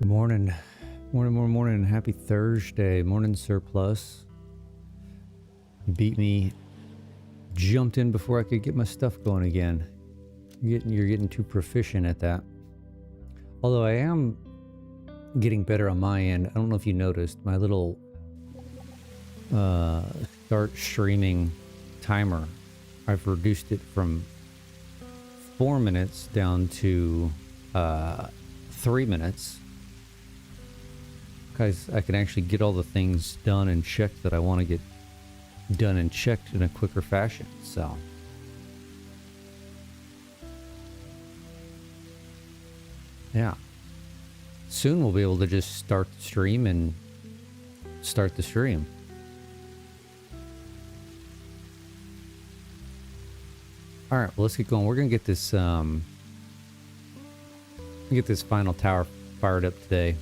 Morning. Morning. Happy Thursday. Morning, Surplus. You beat me. Jumped in before I could get my stuff going again. You're getting too proficient at that. Although I am getting better on my end. I don't know if you noticed my little start streaming timer. I've reduced it from 4 minutes down to 3 minutes. Because I can actually get all the things done and checked that I want to get done and checked in a quicker fashion. So yeah, soon we'll be able to just start the stream and start the stream. All right, well, let's get going. We're gonna get this final tower fired up today.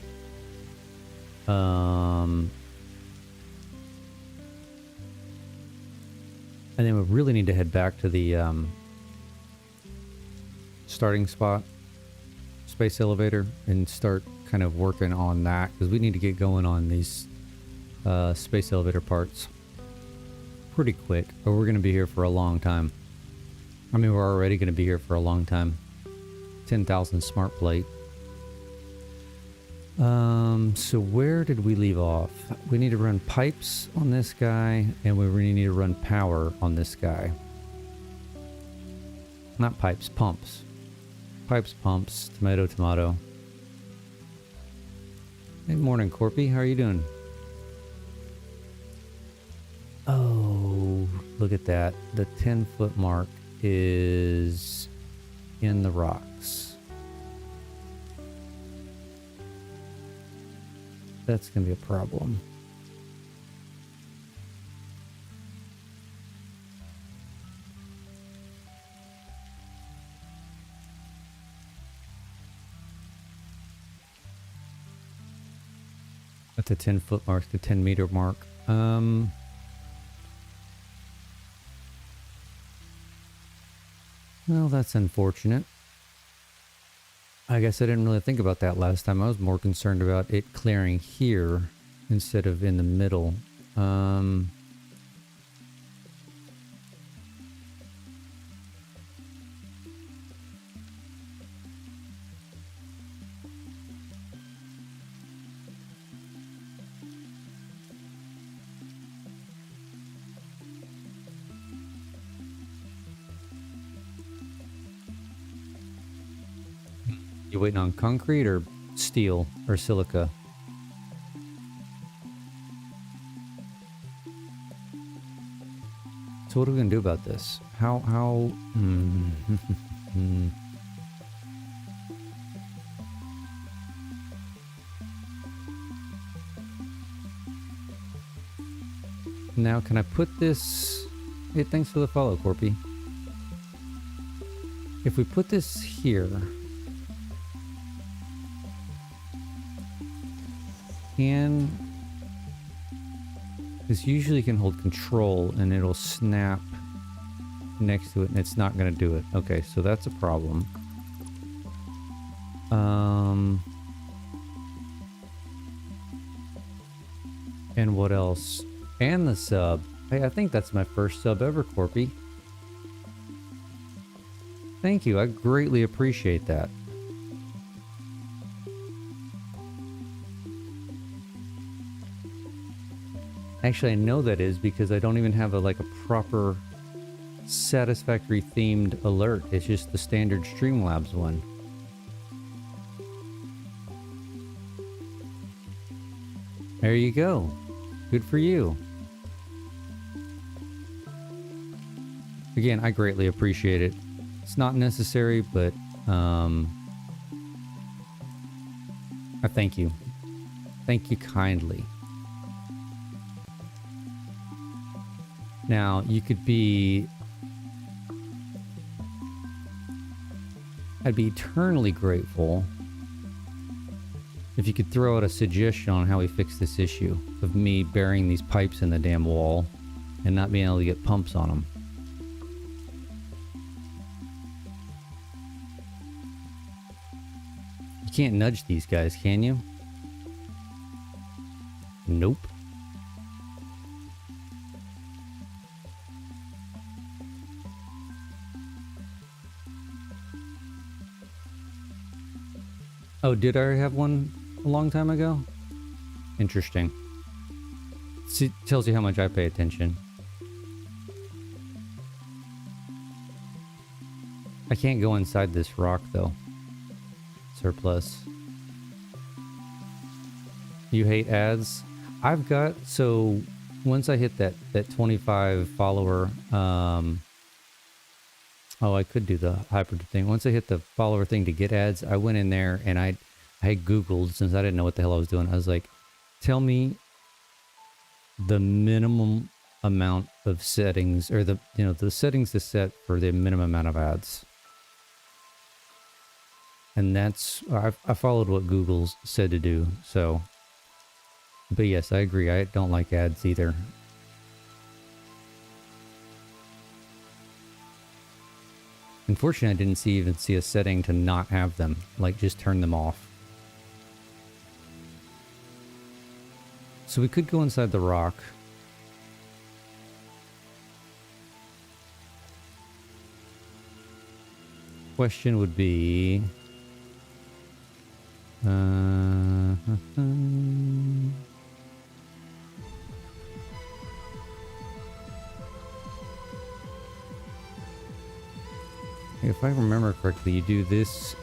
And then we really need to head back to the starting spot, space elevator, and start kind of working on that, because we need to get going on these space elevator parts pretty quick, or we're going to be here for a long time. I mean, we're already going to be here for a long time. 10,000 smart plate. So where did we leave off? We need to run pipes on this guy, and we really need to run power on this guy. Not pipes, pumps. Pipes, pumps, tomato, tomato. Good morning, Corpy. How are you doing? Oh, look at that. The 10-foot mark is in the rocks. That's going to be a problem. At the 10-foot mark, the 10-meter mark. Well, that's unfortunate. I guess I didn't really think about that last time. I was more concerned about it clearing here instead of in the middle. You waiting on concrete or steel or silica? So what are we gonna do about this? Now can I put this... Hey, thanks for the follow, Corpy. If we put this here... This usually can hold control and it'll snap next to it, and it's not going to do it. Okay, so that's a problem. And what else? And the sub. Hey, I think that's my first sub ever, Corpy. Thank you. I greatly appreciate that. Actually, I know that is because I don't even have a proper Satisfactory themed alert. It's just the standard Streamlabs one. There you go. Good for you. Again, I greatly appreciate it. It's not necessary, but I thank you. Thank you kindly. Now, you could be... I'd be eternally grateful if you could throw out a suggestion on how we fix this issue of me burying these pipes in the damn wall and not being able to get pumps on them. You can't nudge these guys, can you? Nope. Oh, did I already have one a long time ago? Interesting. See, tells you how much I pay attention. I can't go inside this rock, though. Surplus. You hate ads? I've got... So, once I hit that 25 follower... Oh, I could do the hybrid thing. Once I hit the follower thing to get ads, I went in there and I Googled, since I didn't know what the hell I was doing. I was like, tell me the minimum amount of settings, or the settings to set for the minimum amount of ads. And that's, I followed what Google said to do, so. But yes, I agree. I don't like ads either. Unfortunately, I didn't even see a setting to not have them. Like, just turn them off. So we could go inside the rock. Question would be... If I remember correctly, you do this,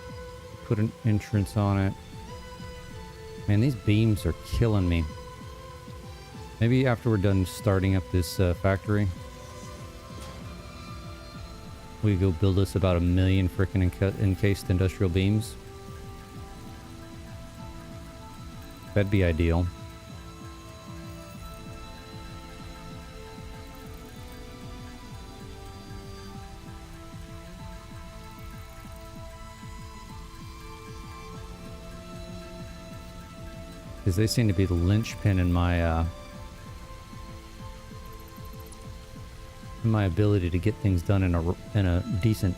put an entrance on it. Man, these beams are killing me. Maybe after we're done starting up this factory, we go build us about 1 million frickin' encased industrial beams. That'd be ideal. Because they seem to be the linchpin in my ability to get things done in a decent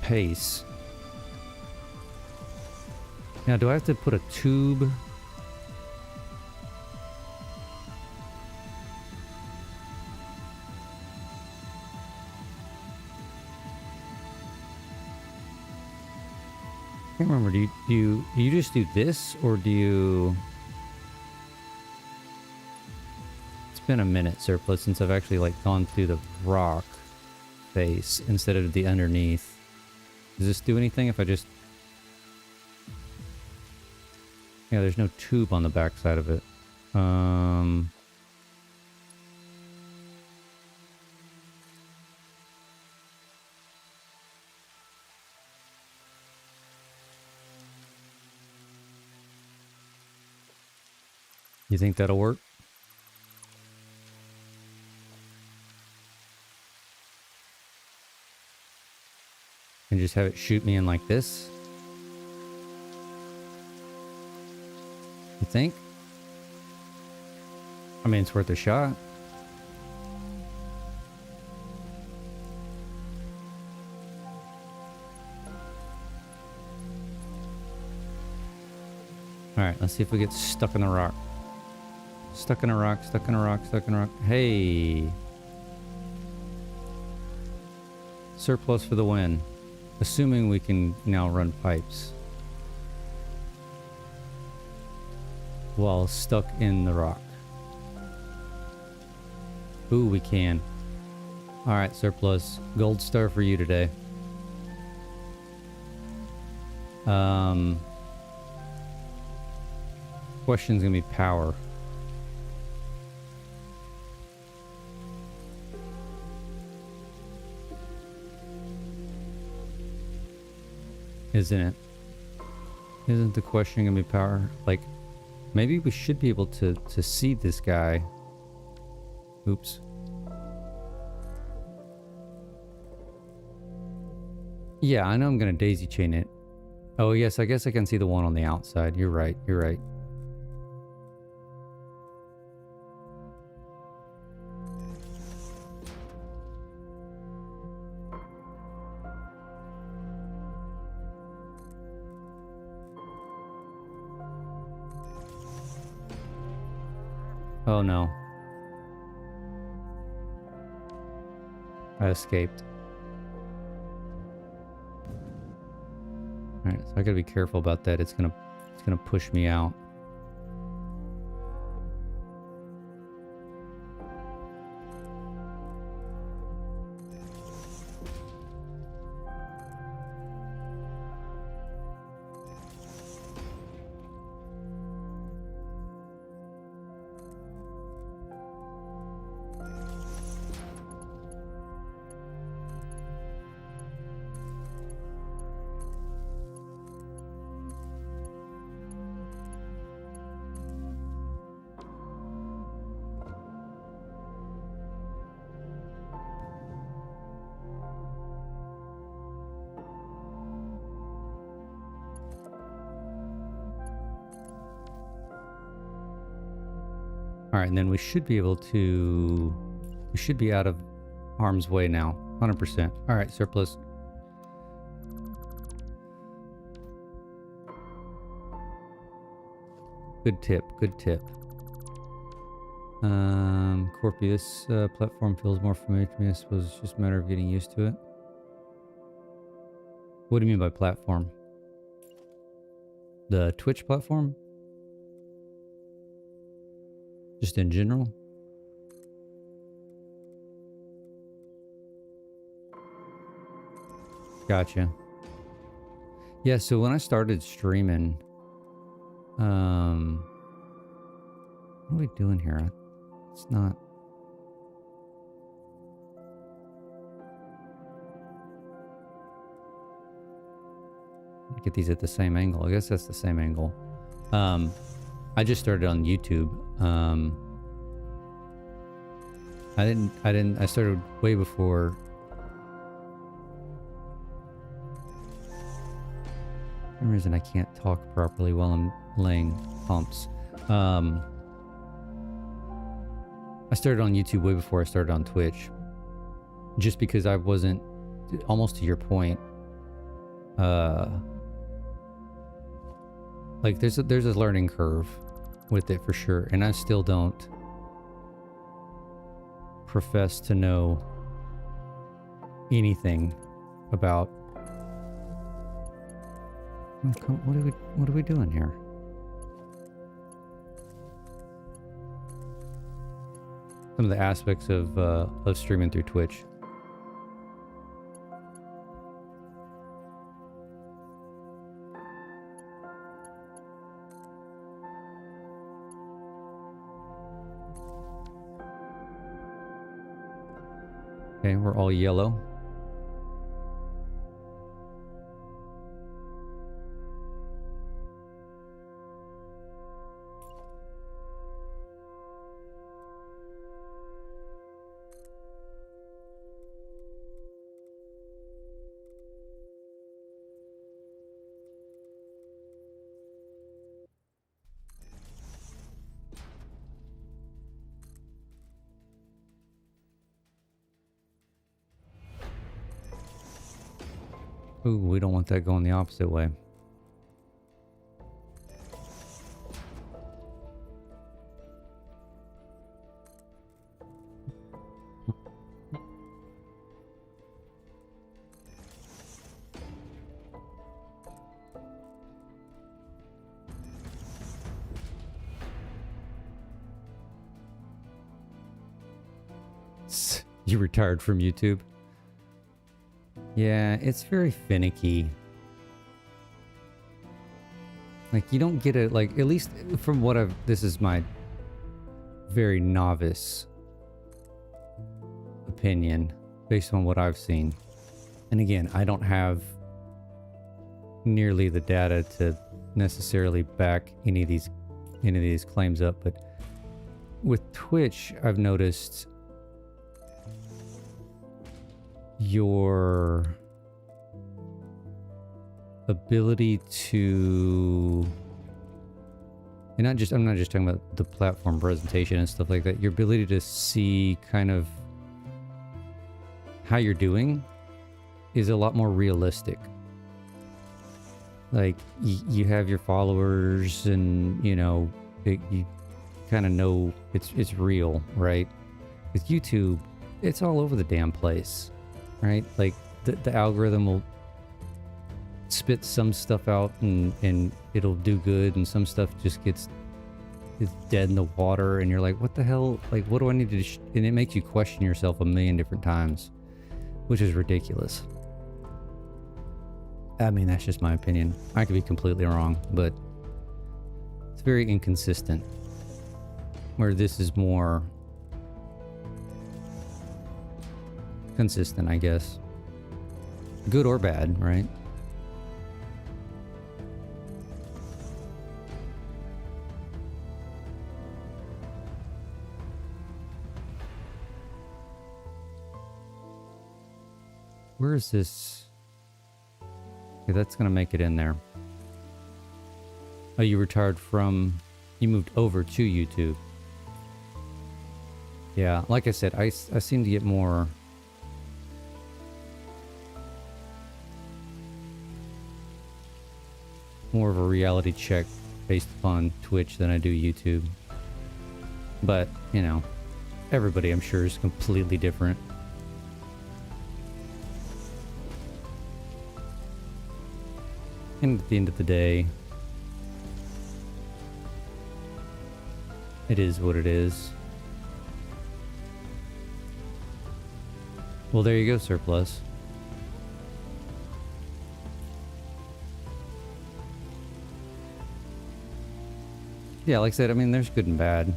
pace. Now, do I have to put a tube? I can't remember. Do you just do this, or do you? It's been a minute, Surplus, since I've actually like gone through the rock face instead of the underneath. Does this do anything if I just? Yeah, there's no tube on the back side of it. You think that'll work? And just have it shoot me in like this? You think? I mean, it's worth a shot. Alright, let's see if we get stuck in the rock. Stuck in a rock, stuck in a rock, stuck in a rock. Hey! Surplus for the win. Assuming we can now run pipes. While stuck in the rock. Ooh, we can. Alright, Surplus. Gold star for you today. Question's gonna be power. Isn't it? Isn't the question gonna be power? Like, maybe we should be able to see this guy. Oops. Yeah, I know I'm gonna daisy chain it. Oh yes, I guess I can see the one on the outside. You're right, you're right. Oh no. I escaped. Alright, so I gotta be careful about that. It's gonna push me out. Alright, and then we should be able to... We should be out of harm's way now. 100%. Alright, surplus. Good tip, good tip. Corpy, this platform feels more familiar to me. I suppose it's just a matter of getting used to it. What do you mean by platform? The Twitch platform? Just in general? Gotcha. Yeah, so when I started streaming, what are we doing here? It's not... Get these at the same angle. I guess that's the same angle. I just started on YouTube. I started way before. For some reason I can't talk properly while I'm laying pumps. I started on YouTube way before I started on Twitch. Just because I wasn't, almost to your point, like there's a learning curve with it for sure, and I still don't profess to know anything about what are we doing here? Some of the aspects of streaming through Twitch. Okay, we're all yellow. Ooh, we don't want that going the opposite way. You retired from YouTube? Yeah, it's very finicky. Like, you don't get it, like, at least from what this is my very novice opinion based on what I've seen. And again, I don't have nearly the data to necessarily back any of these claims up, but with Twitch, I've noticed your ability to, and I'm not just talking about the platform presentation and stuff like that, your ability to see kind of how you're doing is a lot more realistic. Like you have your followers, and you know, kind of know it's real, right? With YouTube, it's all over the damn place, right? Like the algorithm will spit some stuff out and it'll do good, and some stuff just gets is dead in the water, and you're like, what the hell? Like, what do I need to and it makes you question yourself a million different times, which is ridiculous. I mean, that's just my opinion. I could be completely wrong, but it's very inconsistent. Where this is more consistent, I guess. Good or bad, right? Where is this? Okay, that's gonna make it in there. Oh, you retired from... You moved over to YouTube. Yeah, like I said, I seem to get more... more of a reality check based upon Twitch than I do YouTube. But, you know, everybody I'm sure is completely different. And at the end of the day, it is what it is. Well, there you go, Surplus. Yeah, like I said, I mean, there's good and bad.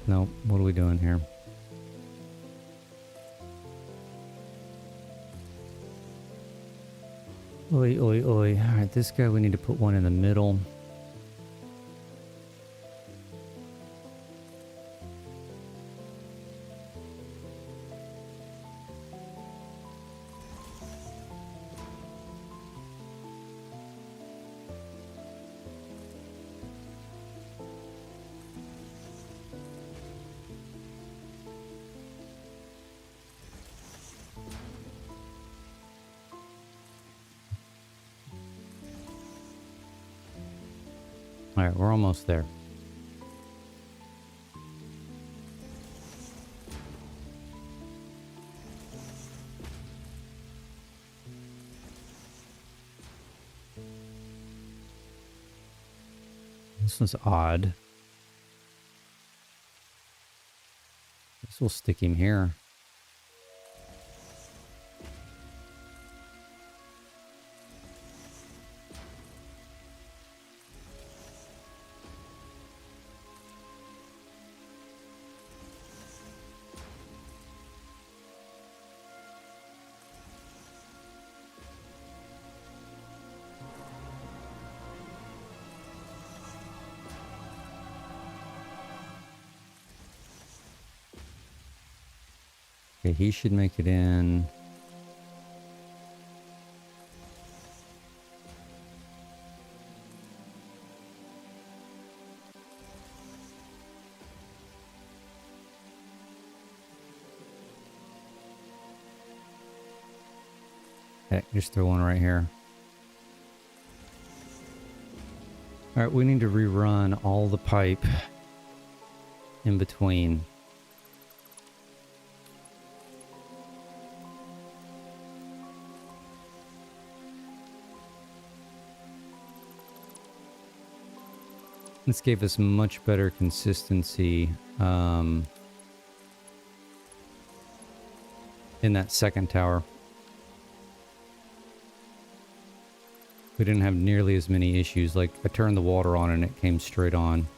No, what are we doing here? Oi, oi, oi. Alright, this guy, we need to put one in the middle. Alright, we're almost there. This one's odd. This will stick him here. Okay, he should make it in. Heck, just throw one right here. Alright, we need to rerun all the pipe in between. This gave us much better consistency in that second tower. We didn't have nearly as many issues. Like, I turned the water on and it came straight on.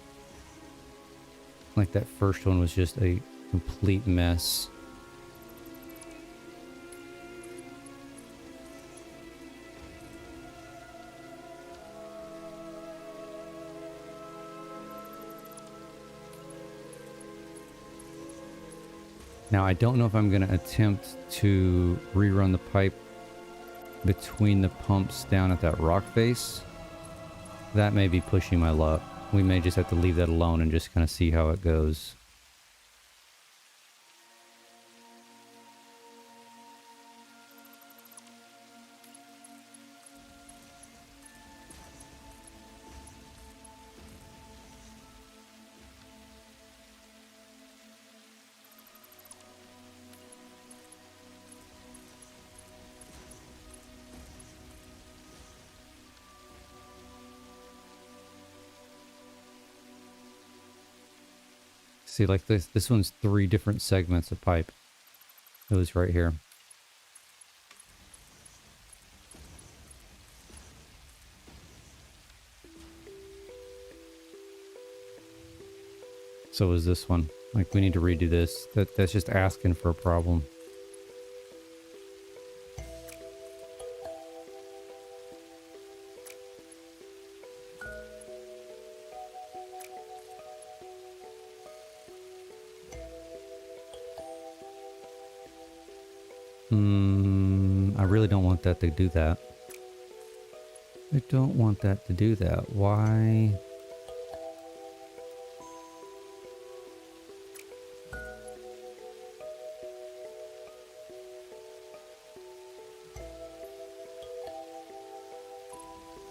Like, that first one was just a complete mess. Now, I don't know if I'm going to attempt to rerun the pipe between the pumps down at that rock face. That may be pushing my luck. We may just have to leave that alone and just kind of see how it goes. See, like this one's 3 different segments of pipe. It was right here. So is this one. Like, we need to redo this. That's just asking for a problem. I really don't want that to do that. I don't want that to do that. Why?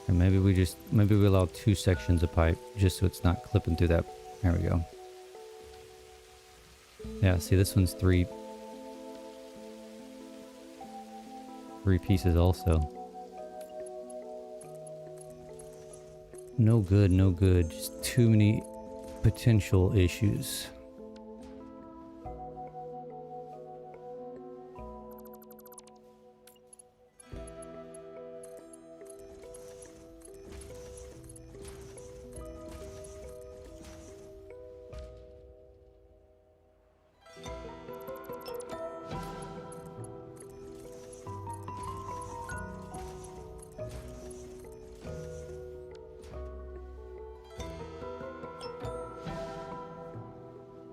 And maybe we allow 2 sections of pipe just so it's not clipping through that. There we go. Yeah, see, this one's 3 pieces also. No good, no good. Just too many potential issues.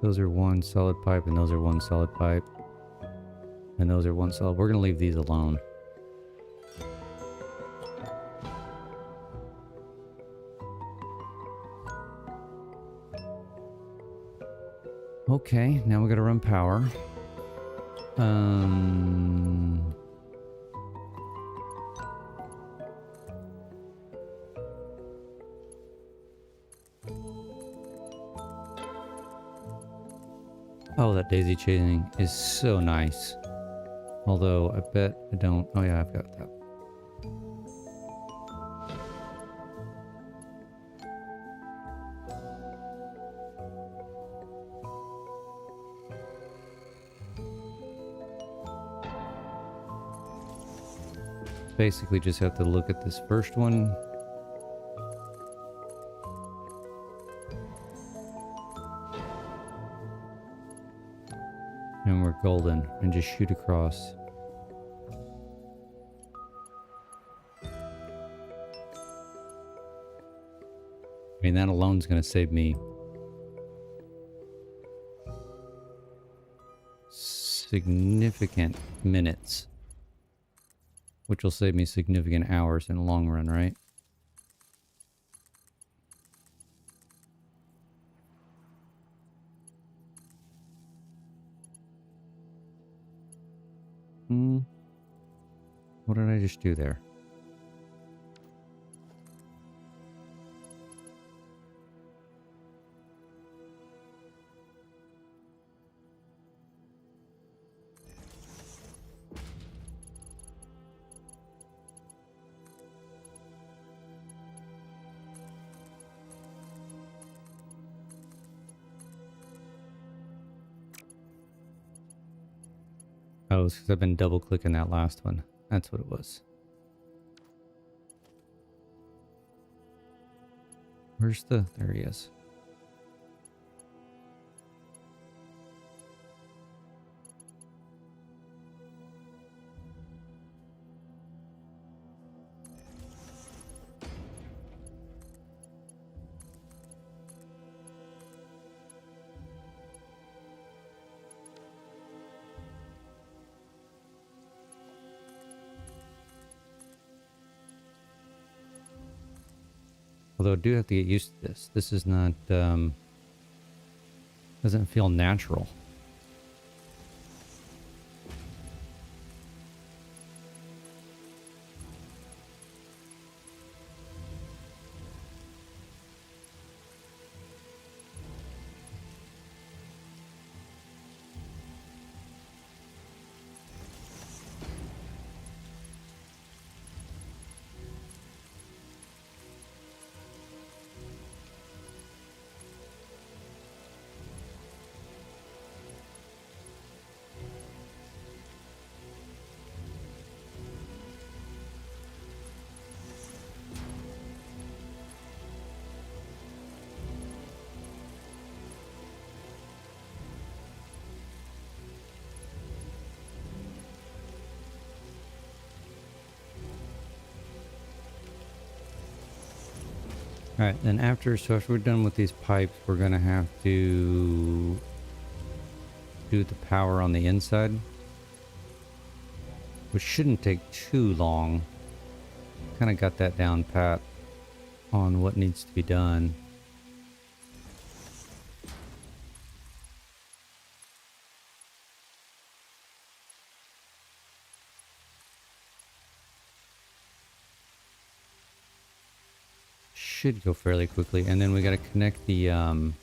Those are 1 solid pipe, and those are 1 solid pipe. And those are 1 solid. We're going to leave these alone. Okay, now we got to run power. Oh, that daisy chaining is so nice. Although, I bet I don't... Oh yeah, I've got that. Basically just have to look at this first one. And we're golden, and just shoot across. I mean, that alone is going to save me significant minutes, which will save me significant hours in the long run, right? What did I just do there? Oh, it's because I've been double clicking that last one. That's what it was. Where's the... There he is. Although I do have to get used to this. This is not, doesn't feel natural. All right, then after we're done with these pipes, we're gonna have to do the power on the inside, which shouldn't take too long. Kind of got that down pat on what needs to be done. Should go fairly quickly, and then we got to connect the I'll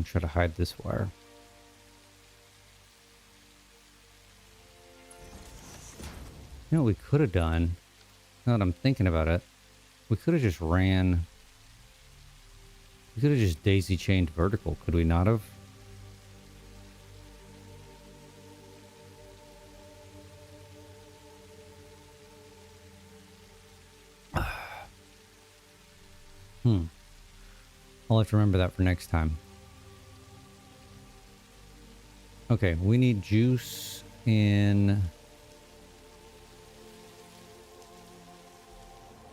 try to hide this wire. You know what we could have done, now that I'm thinking about it, we could have just daisy chained vertical, could we not have? I'll have to remember that for next time. Okay, we need juice in...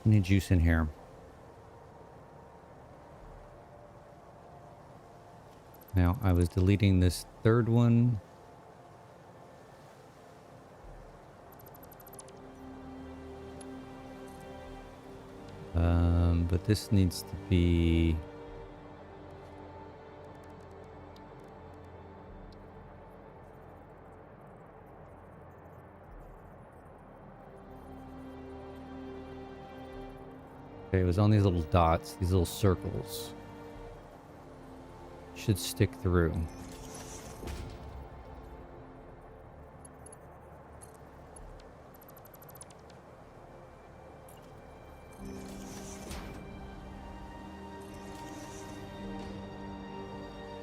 I need juice in here. Now, I was deleting this third one. But this needs to be... Okay, it was on these little dots, these little circles. Should stick through.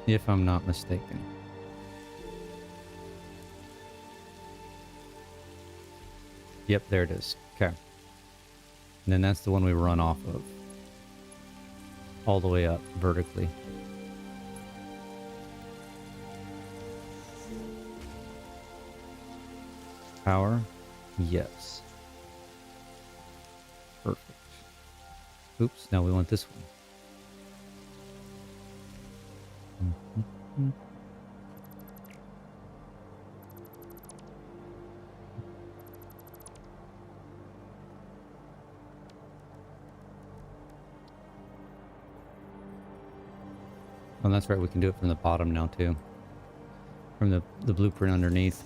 If I'm not mistaken. Yep, there it is. Okay. And then that's the one we run off of. All the way up vertically. Power? Yes. Perfect. Oops, now we want this one. Oh, that's right, we can do it from the bottom now too. From the blueprint underneath.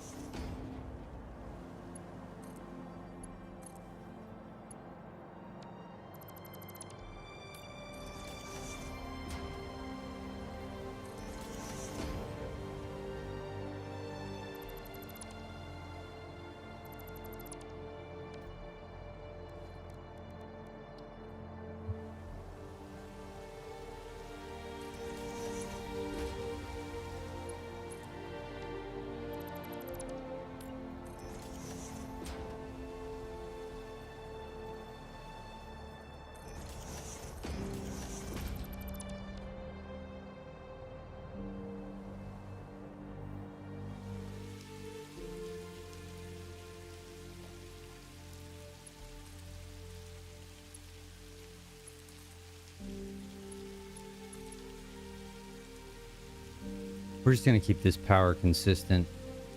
We're just gonna keep this power consistent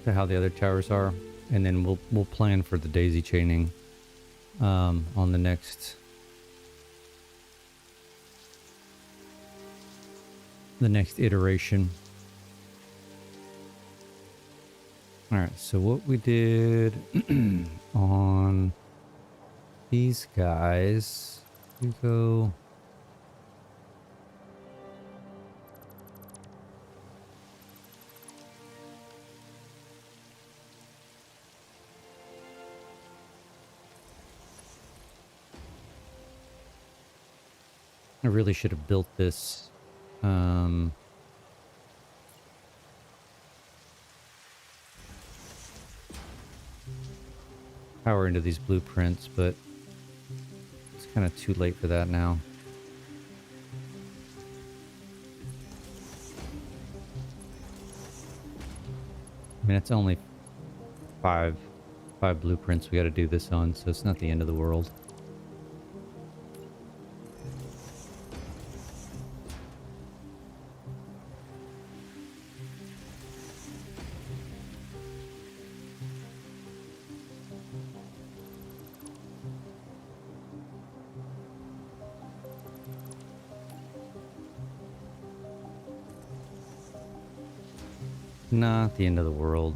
to how the other towers are, and then we'll plan for the daisy chaining on the next iteration. All right, so what we did on these guys, we go. I really should have built this power into these blueprints, but it's kind of too late for that now. I mean, it's only five blueprints we got to do this on, so it's not the end of the world. Not the end of the world.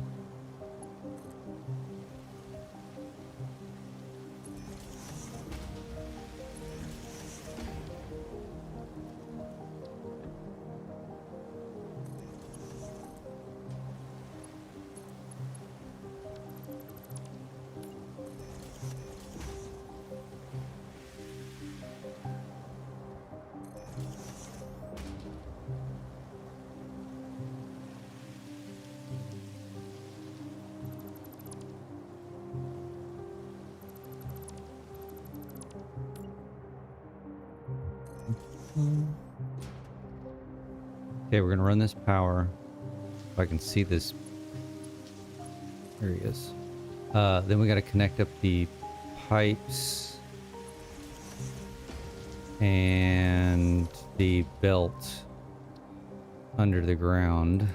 Okay, we're gonna run this power. If I can see this. There he is. Then we gotta connect up the pipes and the belt under the ground.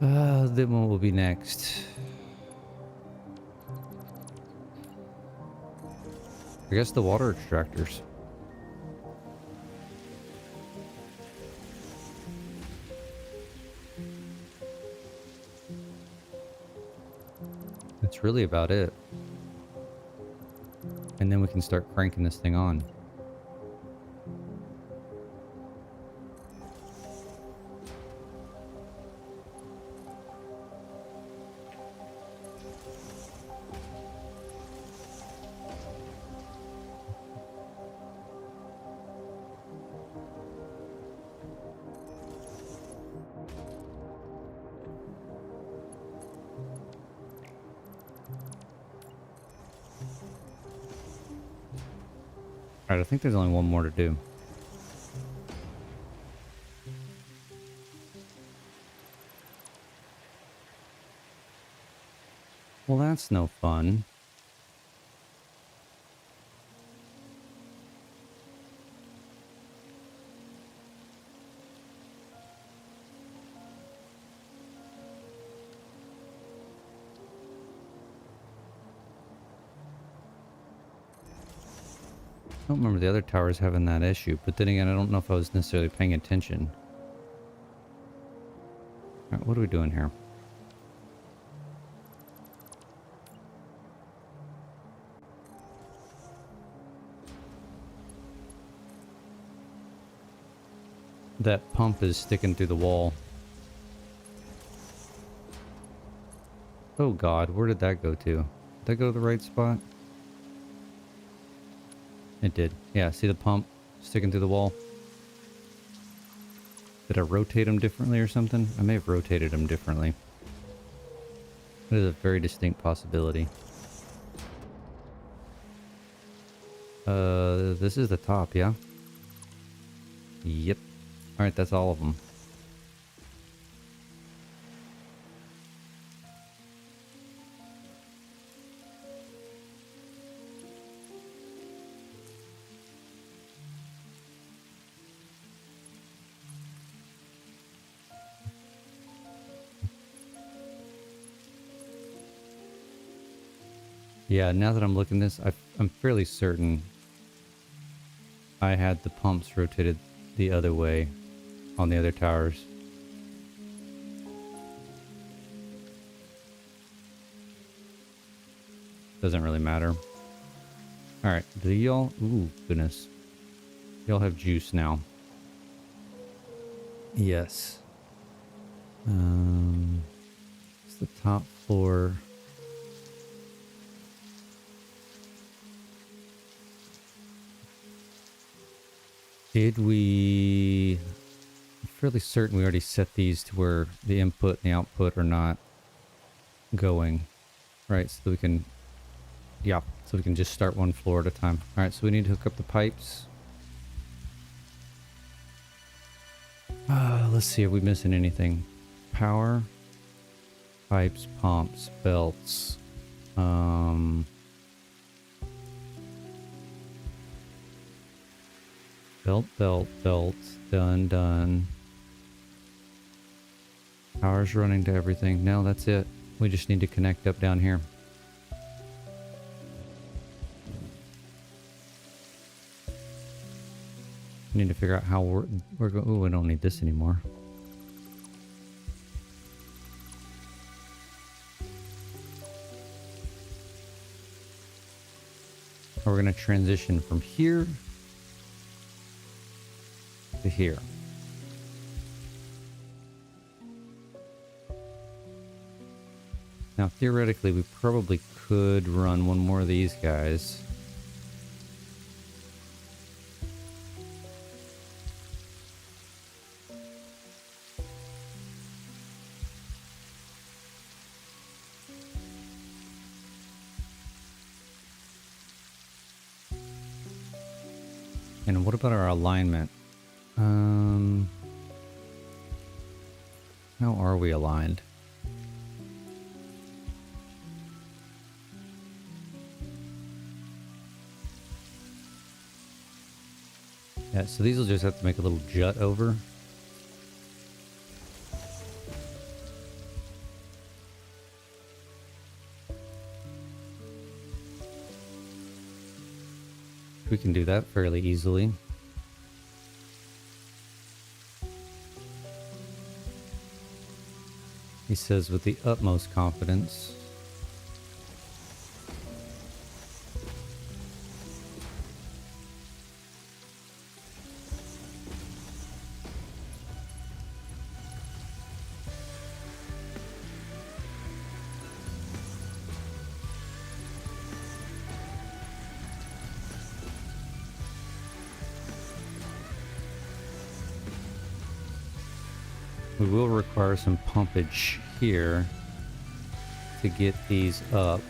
Then what will be next? I guess the water extractors. That's really about it. And then we can start cranking this thing on. Alright, I think there's only one more to do. Well, that's no fun. I don't remember the other towers having that issue, but then again, I don't know if I was necessarily paying attention. Alright, what are we doing here? That pump is sticking through the wall. Oh god, where did that go to? Did that go to the right spot? It did. Yeah, see the pump sticking through the wall? Did I rotate them differently or something? I may have rotated them differently. That is a very distinct possibility. This is the top, yeah? Yep. Alright, that's all of them. Yeah, now that I'm looking at this, I'm fairly certain I had the pumps rotated the other way on the other towers. Doesn't really matter. Alright, do y'all... Ooh, goodness. Y'all have juice now. Yes. It's the top floor. Did we... I'm fairly certain we already set these to where the input and the output are not going. Right, so that we can... Yeah, so we can just start one floor at a time. Alright, so we need to hook up the pipes. Let's see, are we missing anything? Power, pipes, pumps, belts. Belt. Done. Power's running to everything. No, that's it. We just need to connect up down here. We need to figure out how we're going. Oh, we don't need this anymore. We're going to transition from here to here. Now, theoretically, we probably could run one more of these guys. And what about our alignment? How are we aligned? Yeah, so these will just have to make a little jut over. We can do that fairly easily. He says with the utmost confidence. We will require some pumpage here to get these up.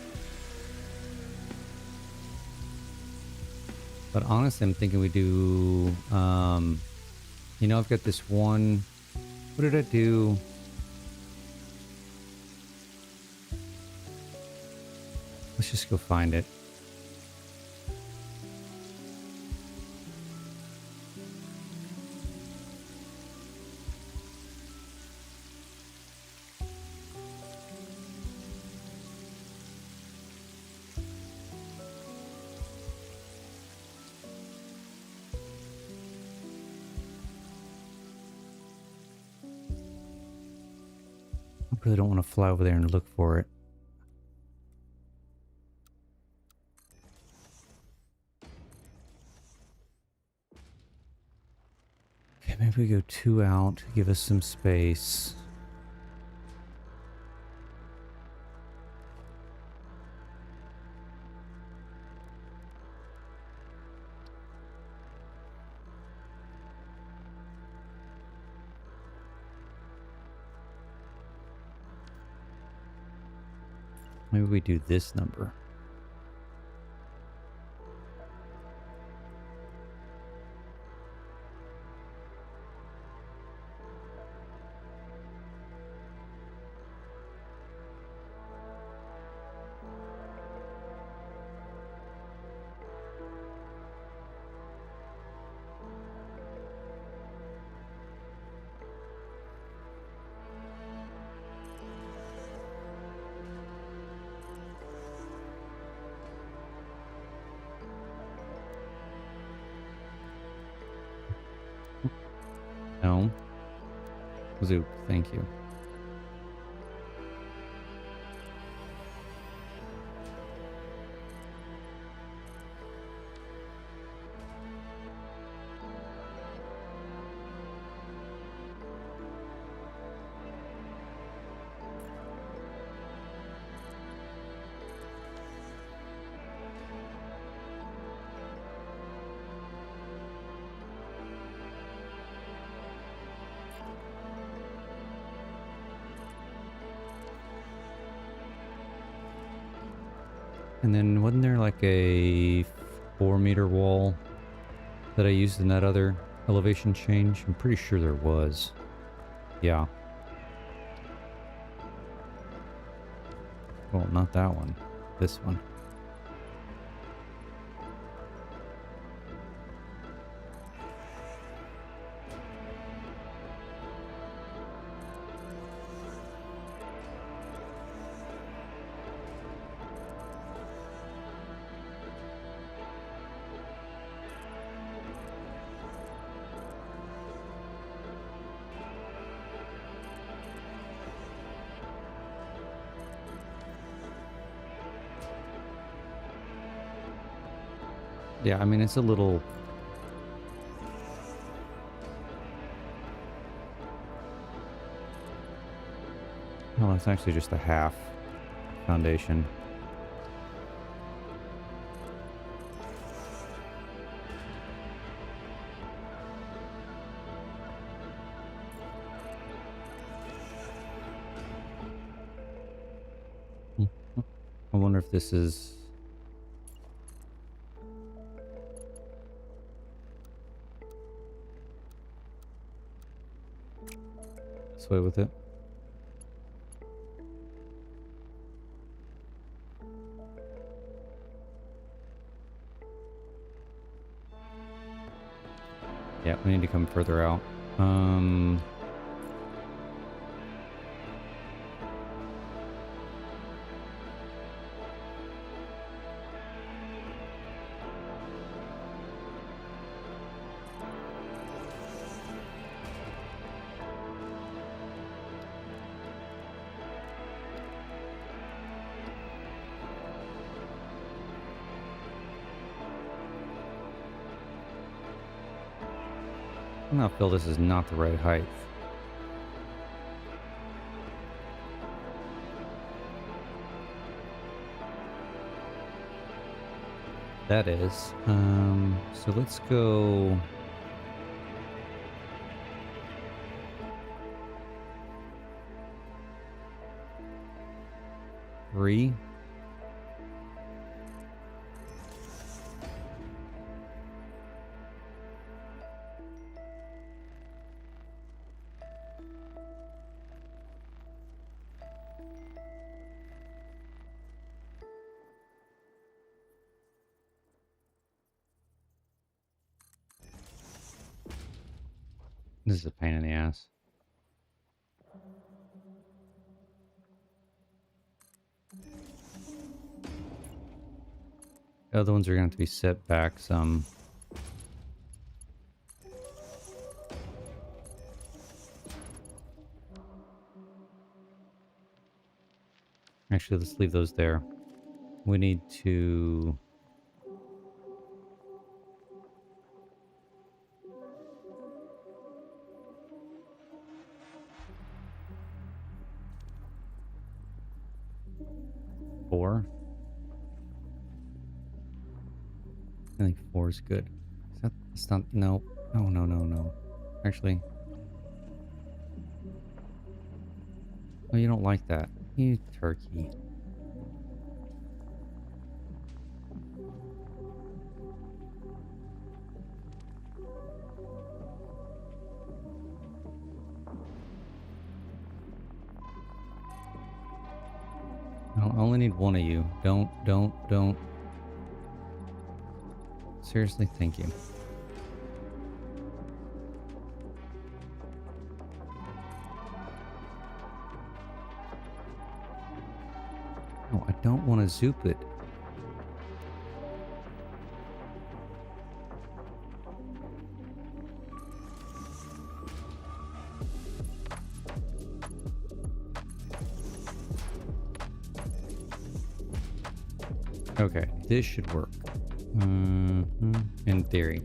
But honestly, I'm thinking we do, you know, I've got this one, what did I do? Let's just go find it. I really don't want to fly over there and look for it. Okay, maybe we go 2 out, give us some space. Maybe we do this number. Zoop, thank you. And then wasn't there like a 4-meter wall that I used in that other elevation change? I'm pretty sure there was. Yeah. Well, not that one. This one. Yeah, I mean, it's a little... Well, it's actually just a half foundation. I wonder if this is... this way with it. Yeah, we need to come further out. 'm gonna feel this is not the right height. That is. So let's go... 3. This is a pain in the ass. The other ones are going to have to be set back some. Actually, let's leave those there. We need to... Four. I think 4 is good. Is that... It's not... No. No, no, no, no. Actually... Oh, you don't like that. You turkey. I only need one of you. Don't. Seriously, thank you. No, I don't want to zoop it. Okay, this should work. In theory.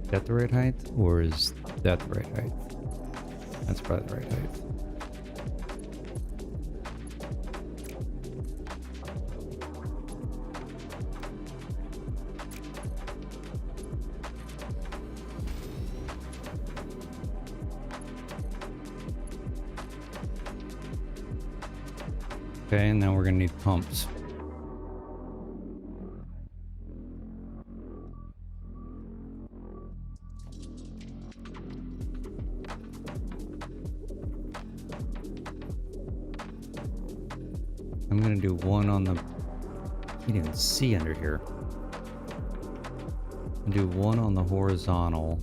Is that the right height? Or is that the right height? That's probably the right height. Okay, and now we're gonna need pumps. I'm gonna do one on the... You can't even see under here. I'll do one on the horizontal.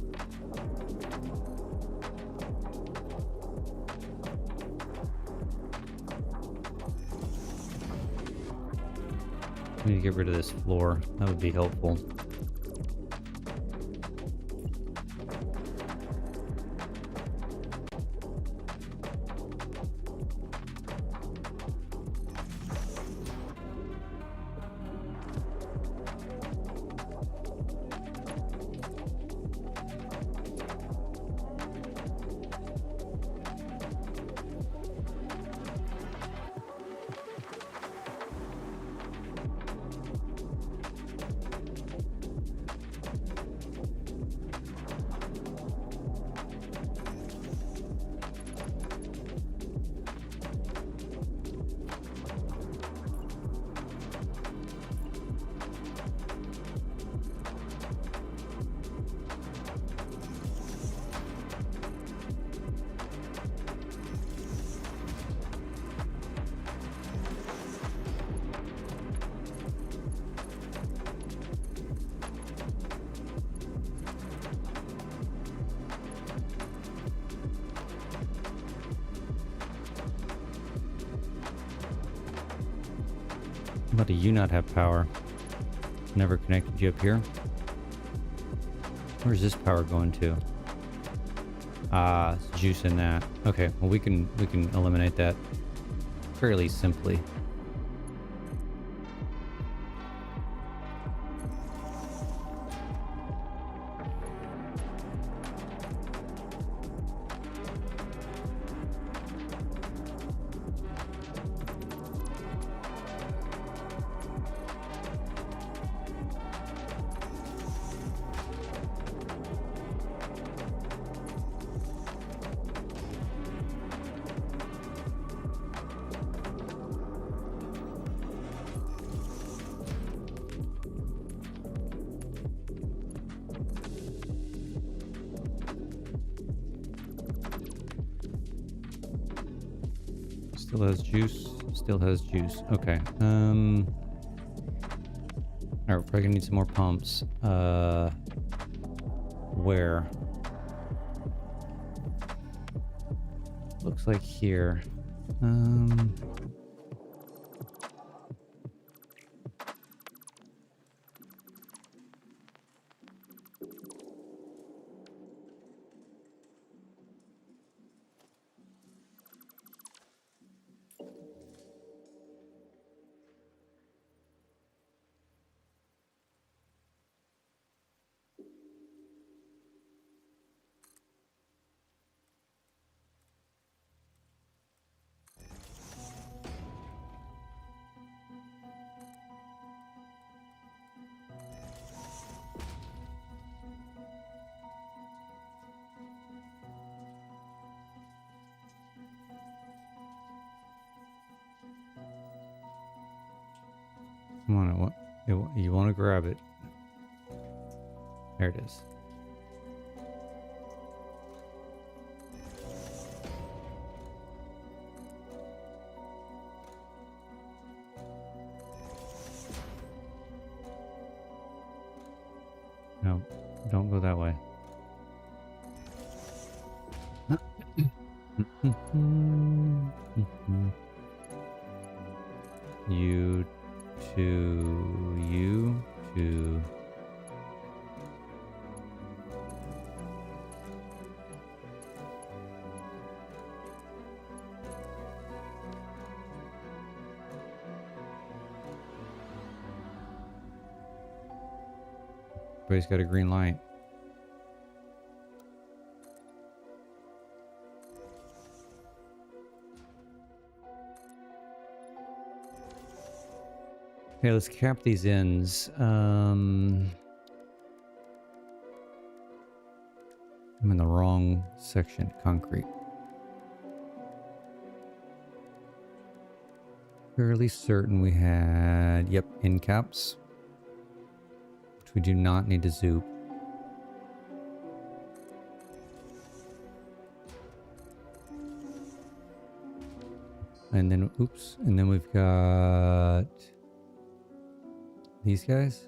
I need to get rid of this floor. That would be helpful. How do you not have power? Never connected you up here? Where's this power going to? Ah, it's juice in that. Okay, well we can eliminate that fairly simply. Still has juice. Still has juice. Okay. Alright, we're probably gonna need some more pumps. Where? Looks like here. Come on, you want to grab it. There it is. No, don't go that way. You to everybody's got a green light. Okay, let's cap these ends. I'm in the wrong section. Concrete. Fairly certain we had, yep, end caps, which we do not need to zoop. And then, oops, and then we've got these guys.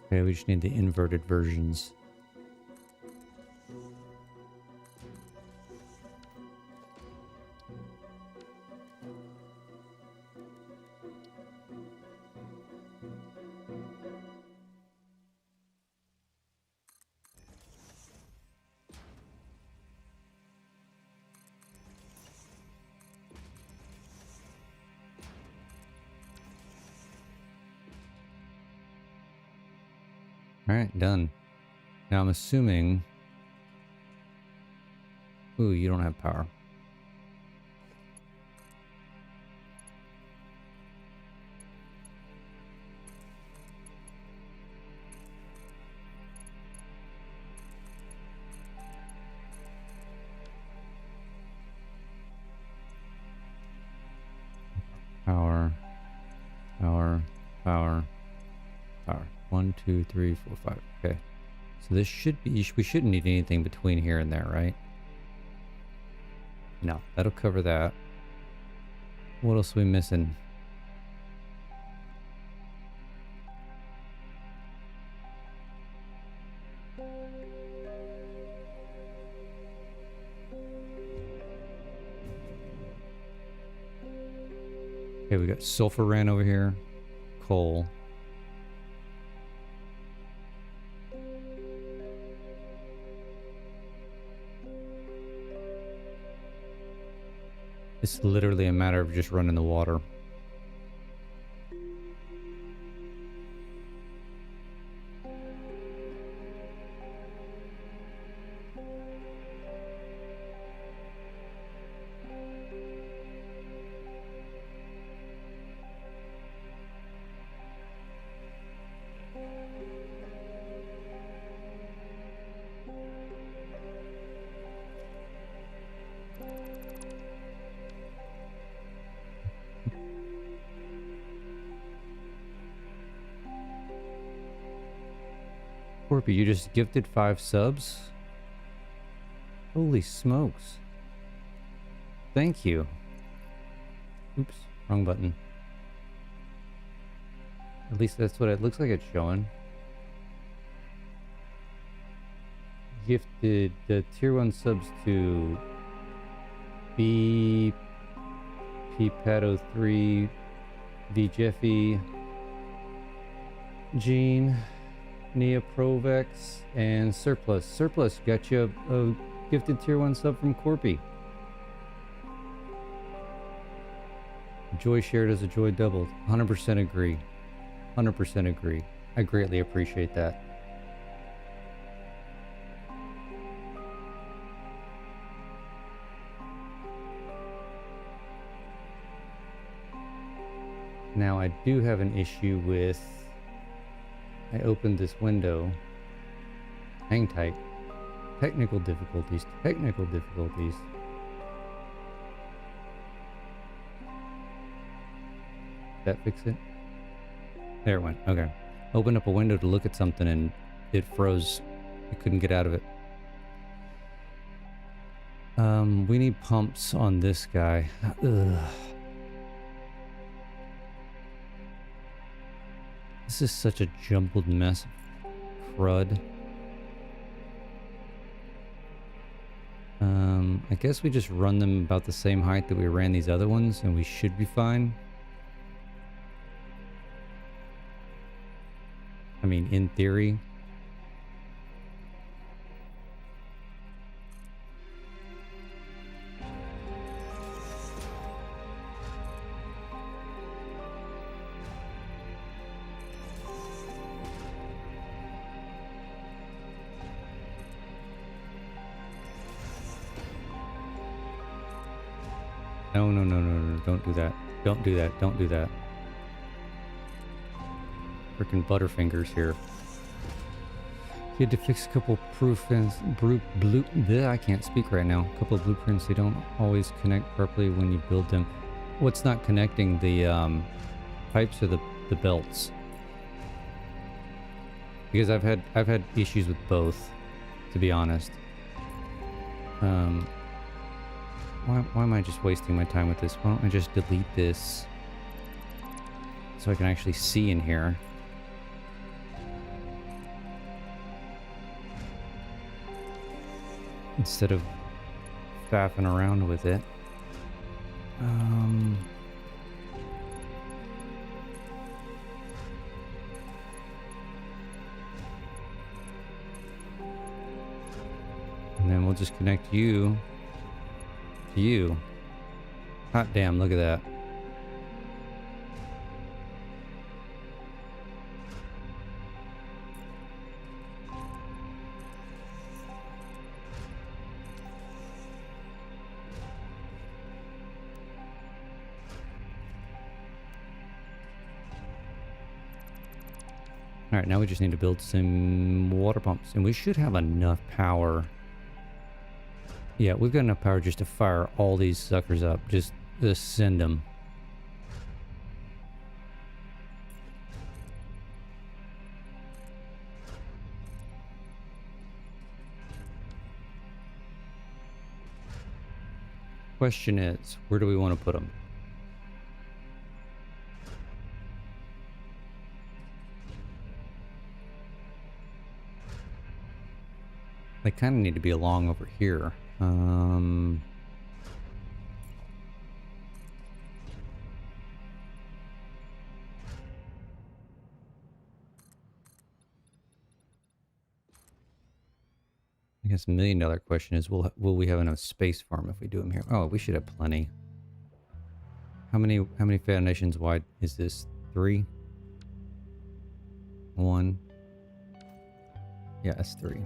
Okay, we just need the inverted versions. Alright, done. Now I'm assuming... Ooh, you don't have power. Power. Power. Power. Power. 1, 2, 3, 4, 5. Okay. So this should be... We shouldn't need anything between here and there, right? No, that'll cover that. What else are we missing? Okay, we got sulfur ran over here. Coal. It's literally a matter of just running the water. Corpy, you just gifted 5 subs? Holy smokes. Thank you. Oops, wrong button. At least that's what it looks like it's showing. Gifted the tier 1 subs to B Pato 3, V Jeffy, Gene, Nia Provex, and Surplus. Surplus got you a gifted tier 1 sub from Corpy. Joy shared is a joy doubled. 100% agree. 100% agree. I greatly appreciate that. Now I do have an issue with... I opened this window. Hang tight. Technical difficulties. Technical difficulties. That fix it? There it went. Okay. Opened up a window to look at something and it froze. I couldn't get out of it. We need pumps on this guy. Ugh. This is such a jumbled mess of crud. I guess we just run them about the same height that we ran these other ones and we should be fine. I mean, in theory. No, don't do that. Don't do that, don't do that. Frickin' Butterfingers here. You had to fix a couple I can't speak right now. A couple of blueprints, they don't always connect properly when you build them. What's not connecting? The pipes or the belts? Because I've had issues with both, to be honest. Why am I just wasting my time with this? Why don't I just delete this so I can actually see in here? Instead of faffing around with it. And then we'll just connect you to you. Hot damn, look at that. Alright, now we just need to build some water pumps. And we should have enough power. Yeah, we've got enough power just to fire all these suckers up. Just send them. Question is, where do we want to put them? They kind of need to be along over here. I guess $1 million question is, will we have enough space for them if we do them here? Oh, we should have plenty. How many foundations wide is this? 3? 1. Yeah, that's 3.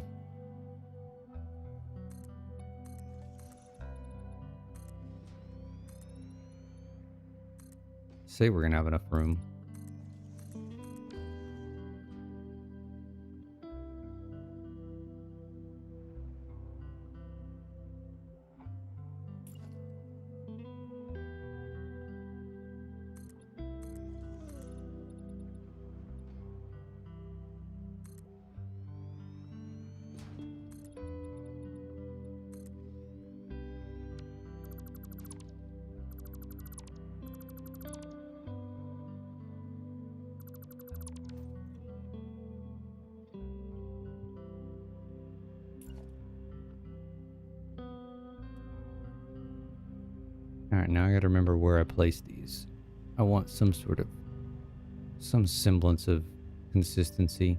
Say we're gonna have enough room. Alright, now I gotta remember where I place these. I want some semblance of consistency.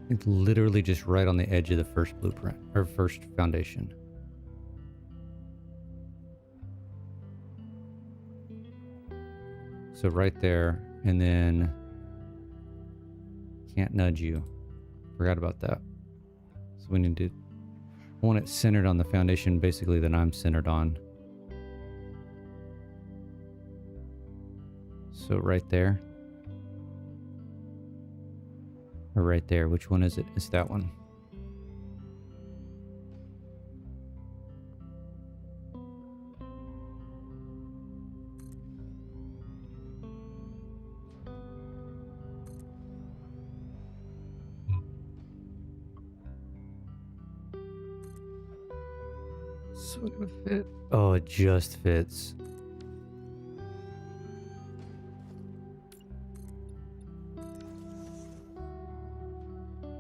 It's literally just right on the edge of the first blueprint, or first foundation. So right there, and then can't nudge you. Forgot about that. So we need to, I want it centered on the foundation basically that I'm centered on. So right there. Or right there. Which one is it? It's that one. So it gonna fit. Oh, it just fits.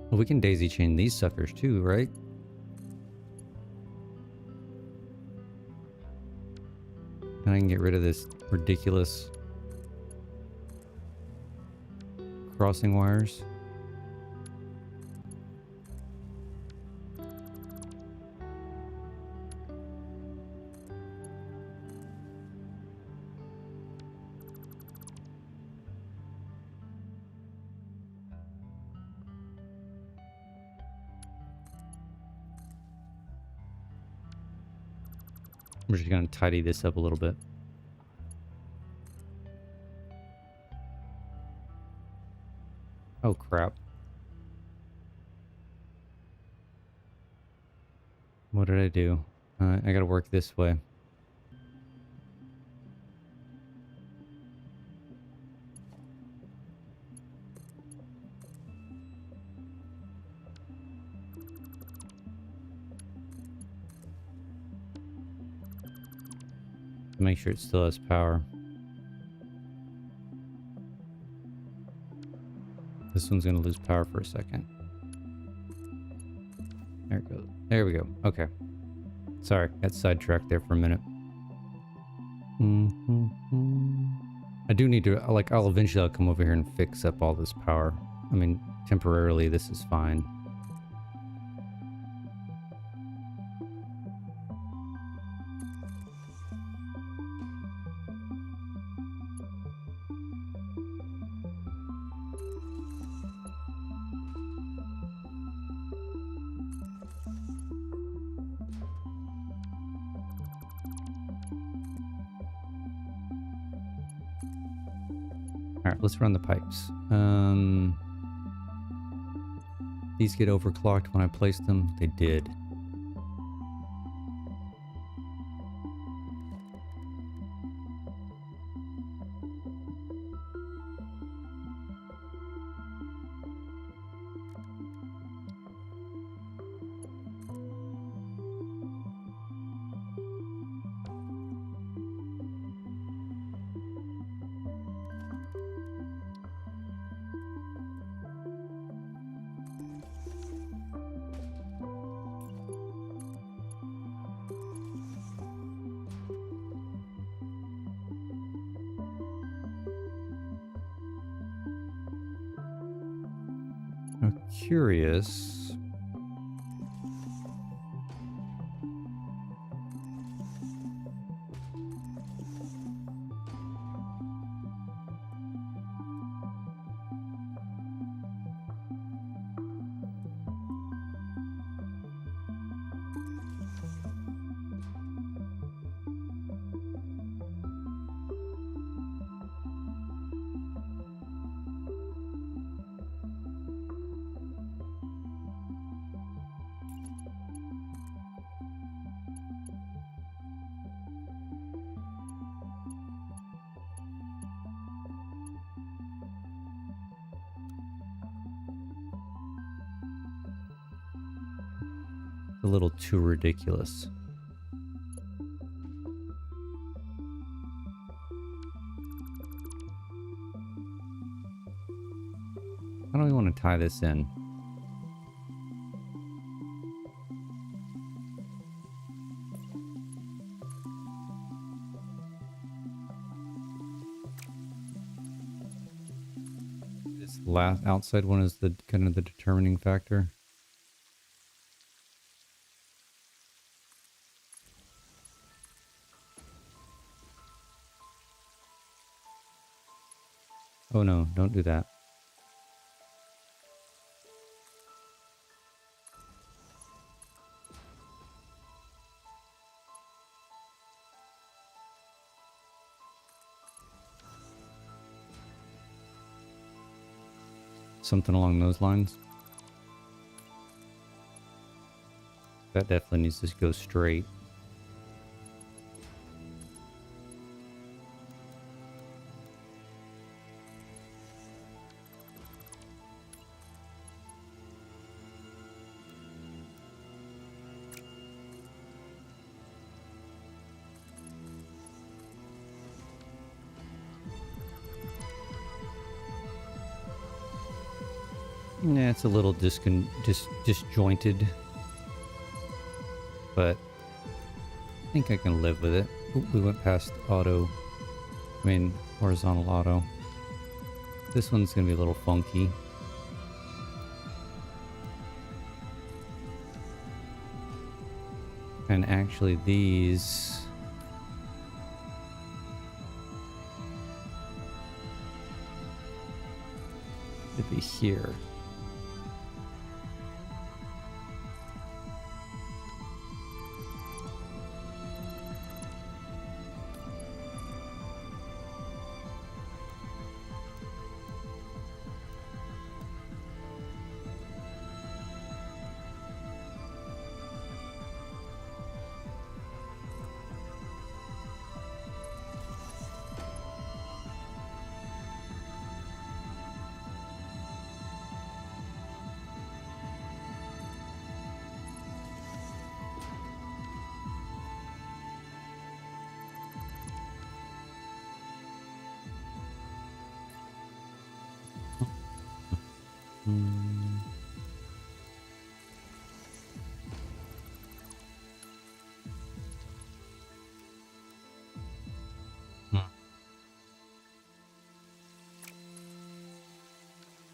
Well, we can daisy chain these suckers too, right? And I can get rid of this ridiculous crossing wires. We're just going to tidy this up a little bit. Oh, crap. What did I do? I got to work this way. Make sure it still has power. This one's going to lose power for a second. There it goes. There we go. Okay. Sorry, got sidetracked there for a minute. I do need to, like, I'll eventually come over here and fix up all this power. I mean, temporarily this is fine. Alright, let's run the pipes. These get overclocked when I place them. They did. I'm curious. A little too ridiculous. How do we want to tie this in? This last outside one is the kind of the determining factor. Oh no, don't do that. Something along those lines. That definitely needs to go straight. Yeah, it's a little disjointed, but I think I can live with it. Oop, we went past auto. I mean, horizontal auto. This one's gonna be a little funky. And actually these... should be here.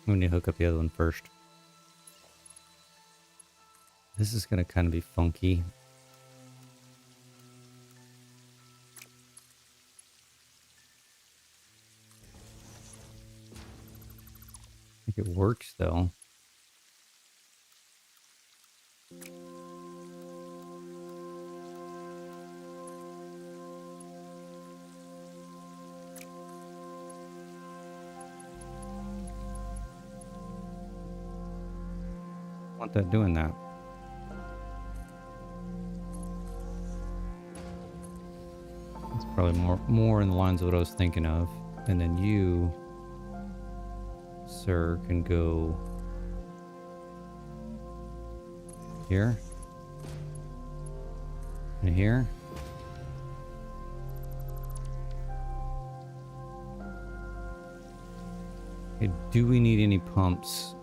We need to hook up the other one first. This is going to kind of be funky. I think it works though. Want that doing that. It's probably more in the lines of what I was thinking of. And then you, sir, can go here and here. Okay, do we need any pumps?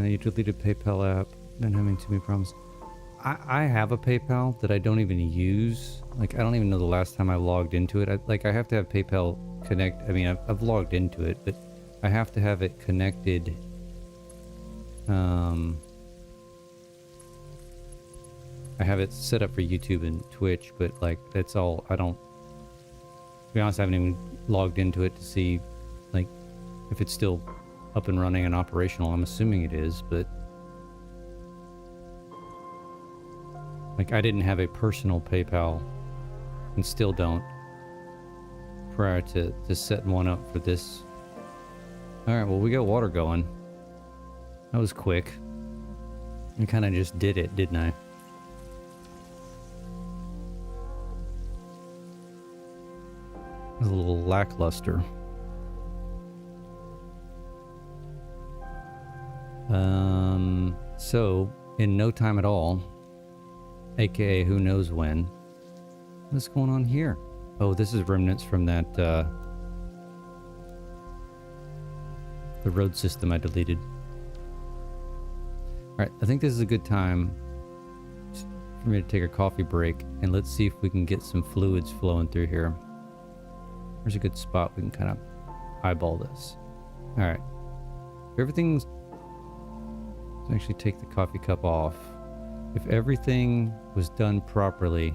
You deleted PayPal app, been having too many problems. I have a PayPal that I don't even use. Like, I don't even know the last time I logged into it. I have to have PayPal connect. I mean, I've logged into it, but I have to have it connected. I have it set up for YouTube and Twitch, but like, that's all. I don't, to be honest, I haven't even logged into it to see, like, if it's still up and running and operational. I'm assuming it is, but like, I didn't have a personal PayPal and still don't prior to setting one up for this. All right, well, we got water going. That was quick. I kind of just did it, didn't I? It was a little lackluster. So in no time at all, aka who knows when, what's going on here? Oh, this is remnants from that the road system I deleted. Alright, I think this is a good time for me to take a coffee break, and let's see if we can get some fluids flowing through here. There's a good spot we can kind of eyeball this. All right. Everything's... Let's actually take the coffee cup off. If everything was done properly,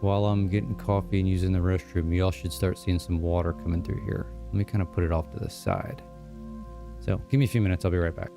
while I'm getting coffee and using the restroom, y'all should start seeing some water coming through here. Let me kind of put it off to the side. So give me a few minutes. I'll be right back.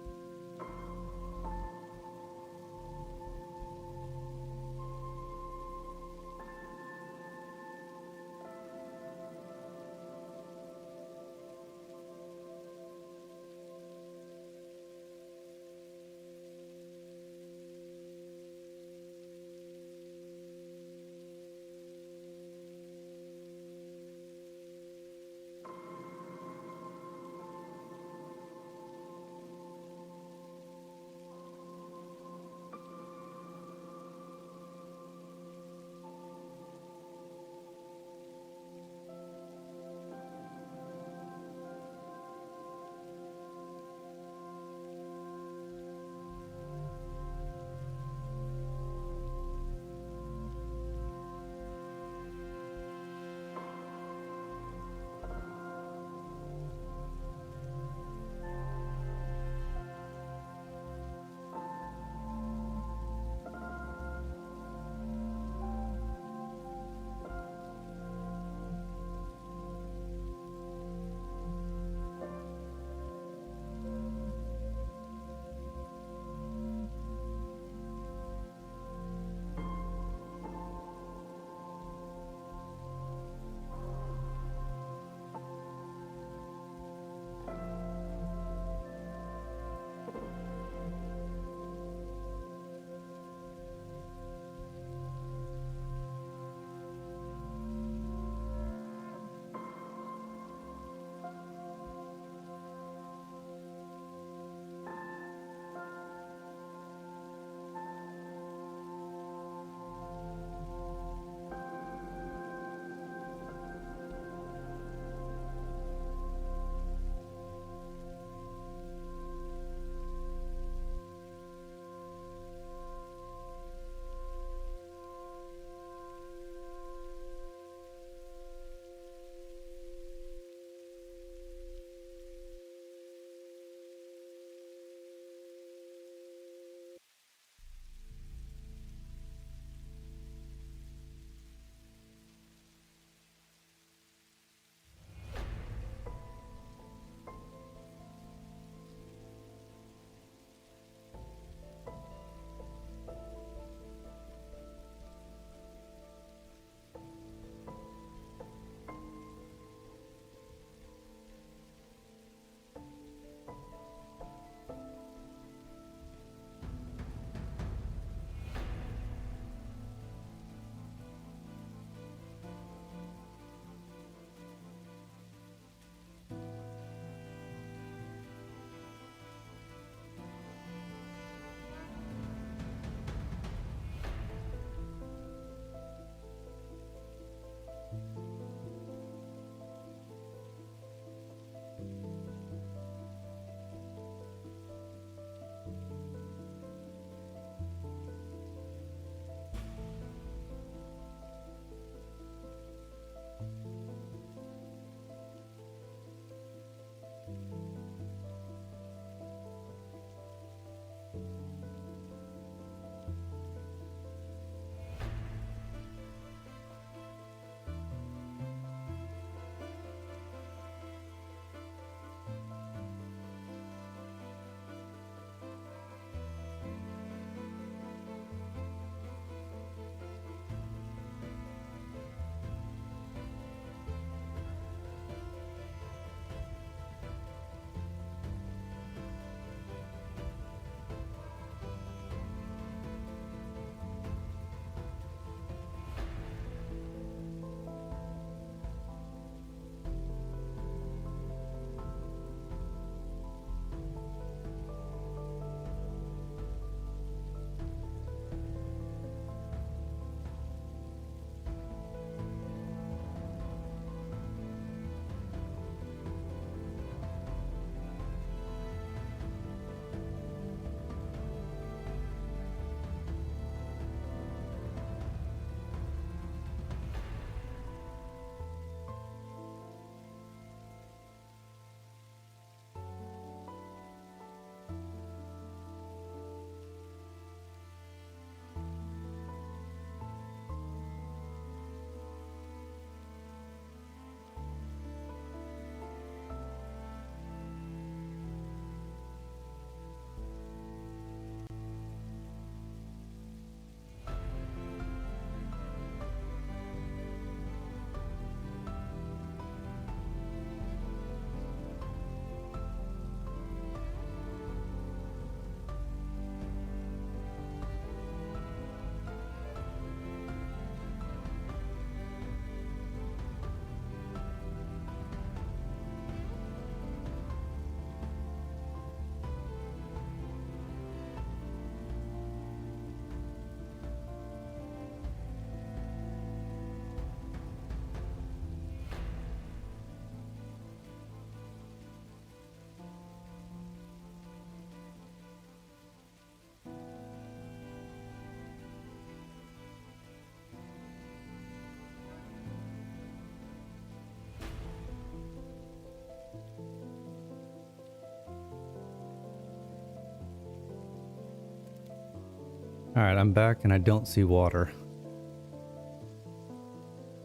Alright, I'm back and I don't see water.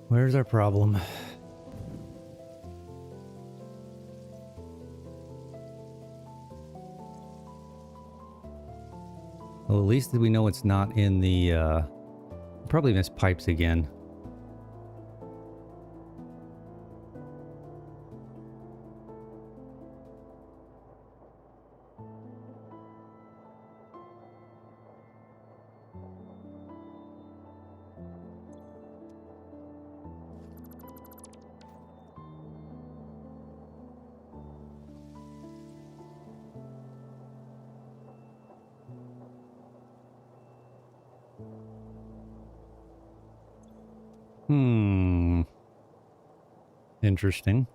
Where's our problem? Well, at least we know it's not in the, probably missed pipes again. Interesting.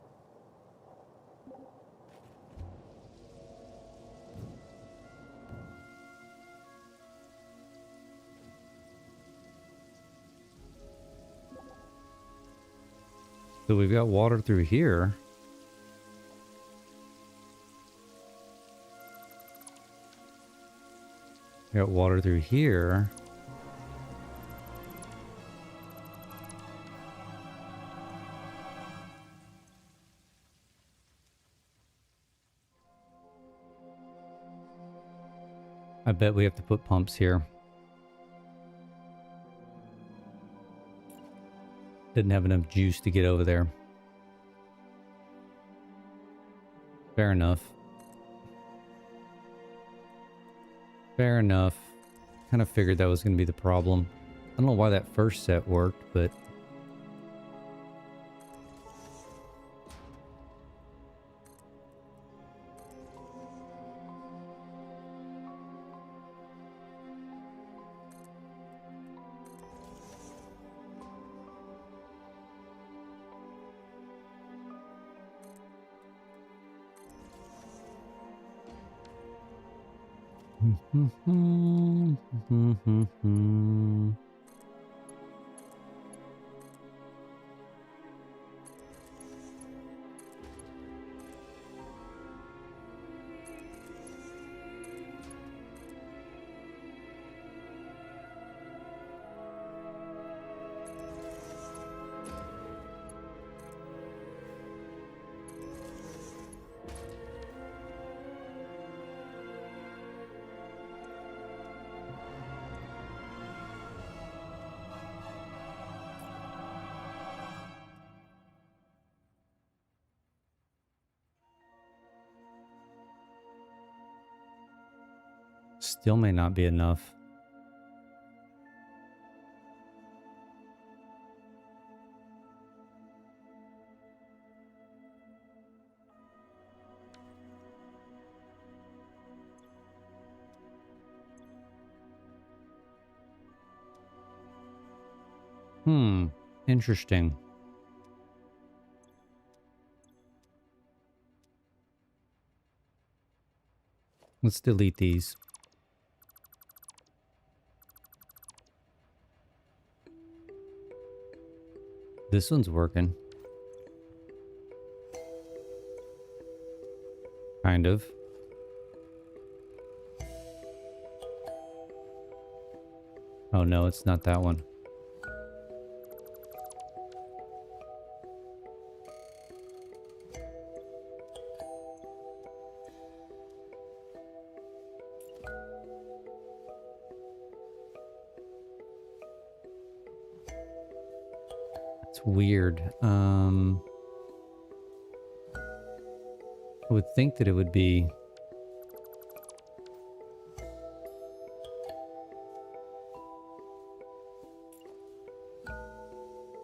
So we've got water through here. We got water through here. I bet we have to put pumps here. Didn't have enough juice to get over there. Fair enough. Fair enough. Kind of figured that was going to be the problem. I don't know why that first set worked, but... Still may not be enough. Interesting. Let's delete these. This one's working. Kind of. Oh no, it's not that one. It's weird. I would think that it would be...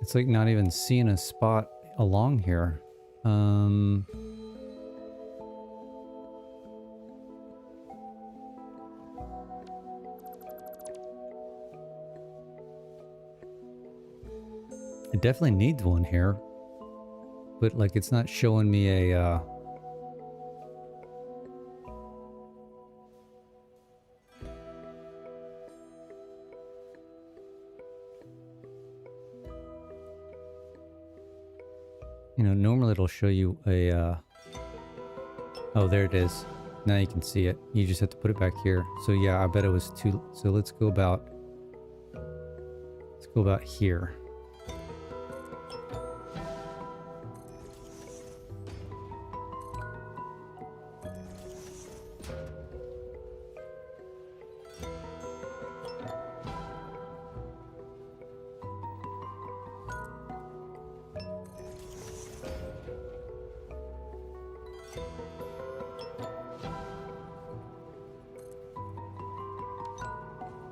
It's like not even seeing a spot along here. It definitely needs one here. But like it's not showing me a you know, normally it'll show you a oh, there it is. Now you can see it. You just have to put it back here. So yeah, I bet it was too. So let's go about here.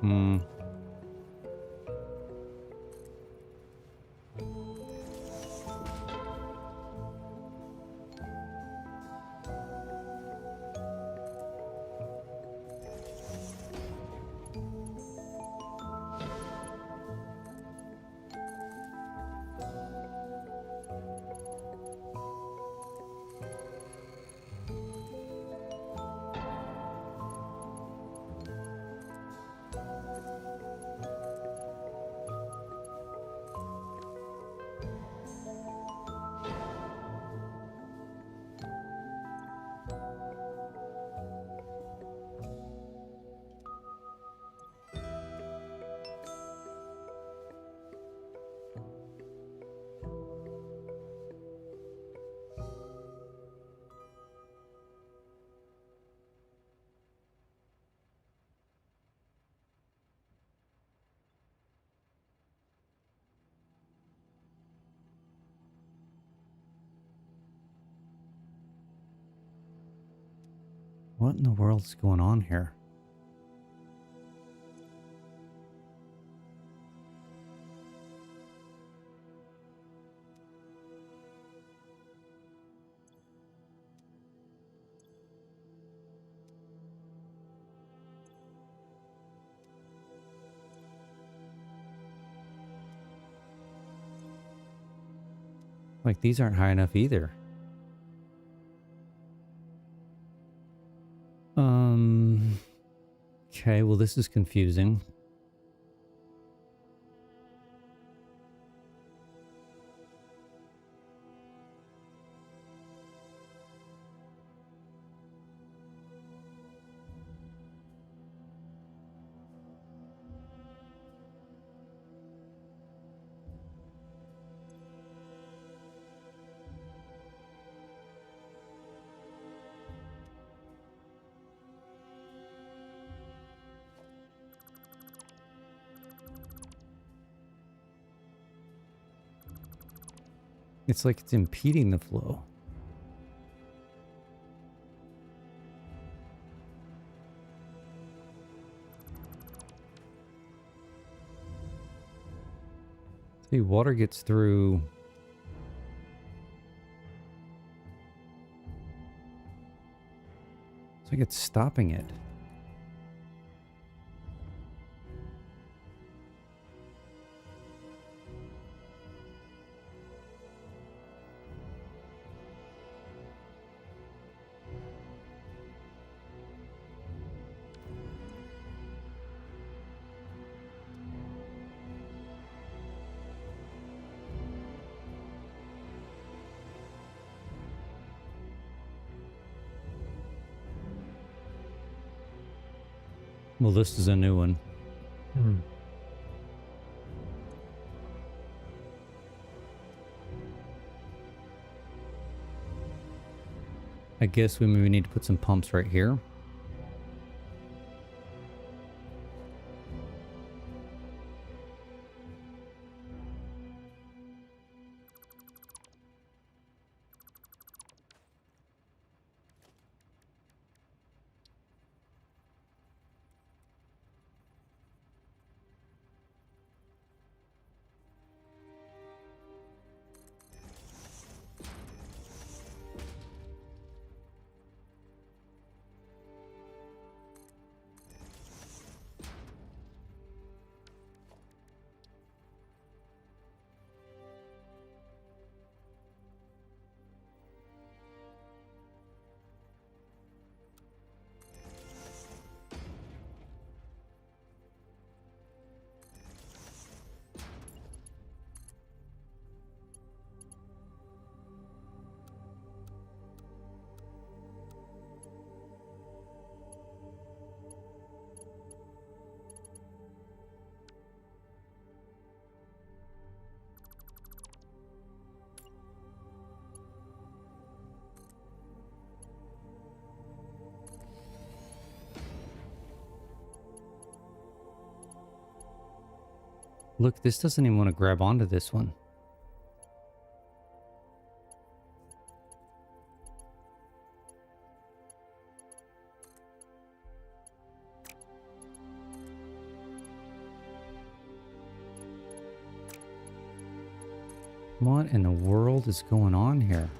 Hmm. What in the world's going on here? Like, these aren't high enough either. Okay, well, this is confusing. It's like it's impeding the flow. See, water gets through. It's like it's stopping it. Well, this is a new one. I guess we maybe need to put some pumps right here. Look, this doesn't even want to grab onto this one. What in the world is going on here?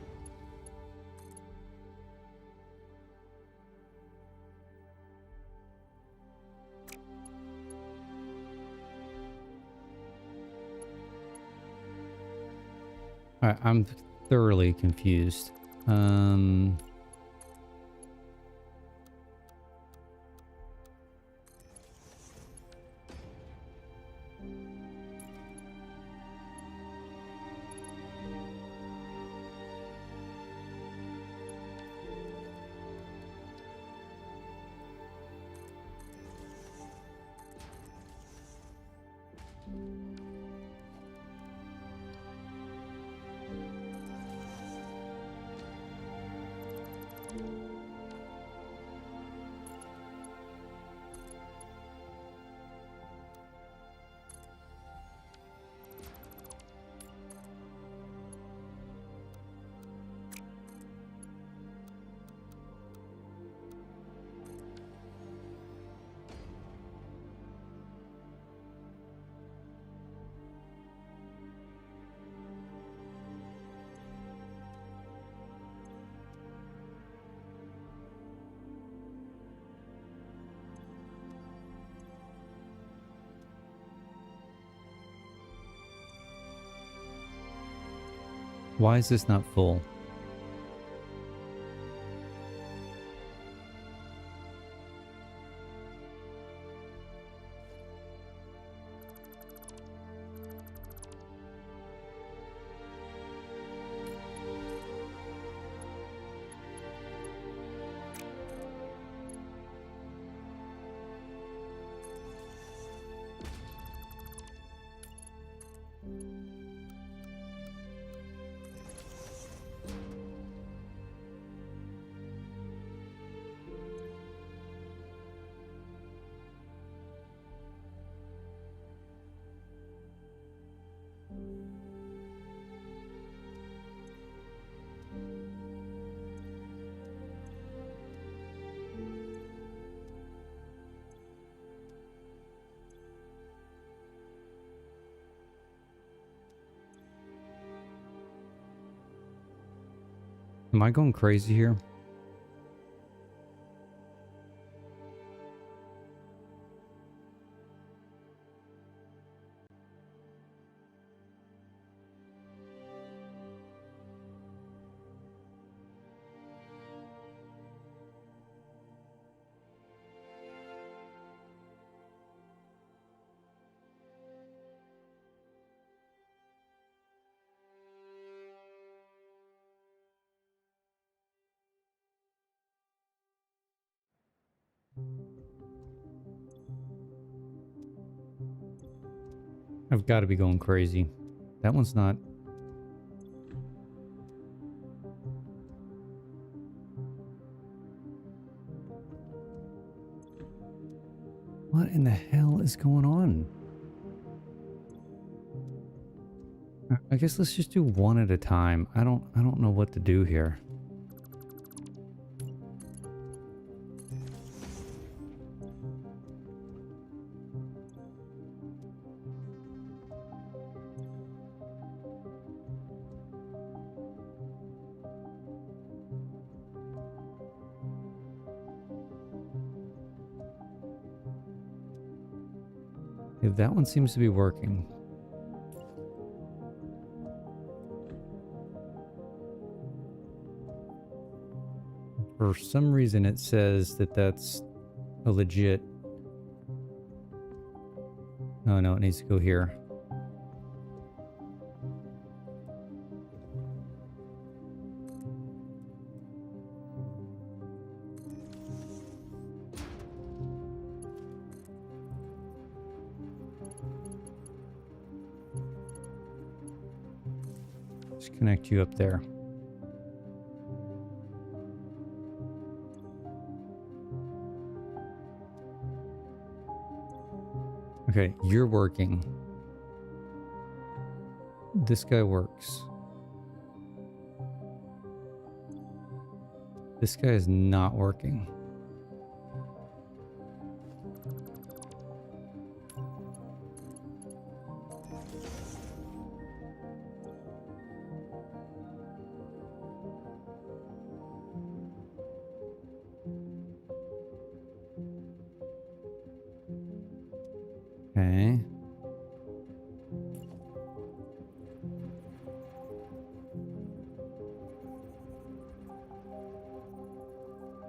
I'm thoroughly confused. Why is this not full? Am I going crazy here? I've got to be going crazy. That one's not. What in the hell is going on? I guess let's just do one at a time. I don't know what to do here. If that one seems to be working. For some reason it says that that's a legit... Oh no, it needs to go here. Just connect you up there. Okay, you're working. This guy works. This guy is not working. Okay.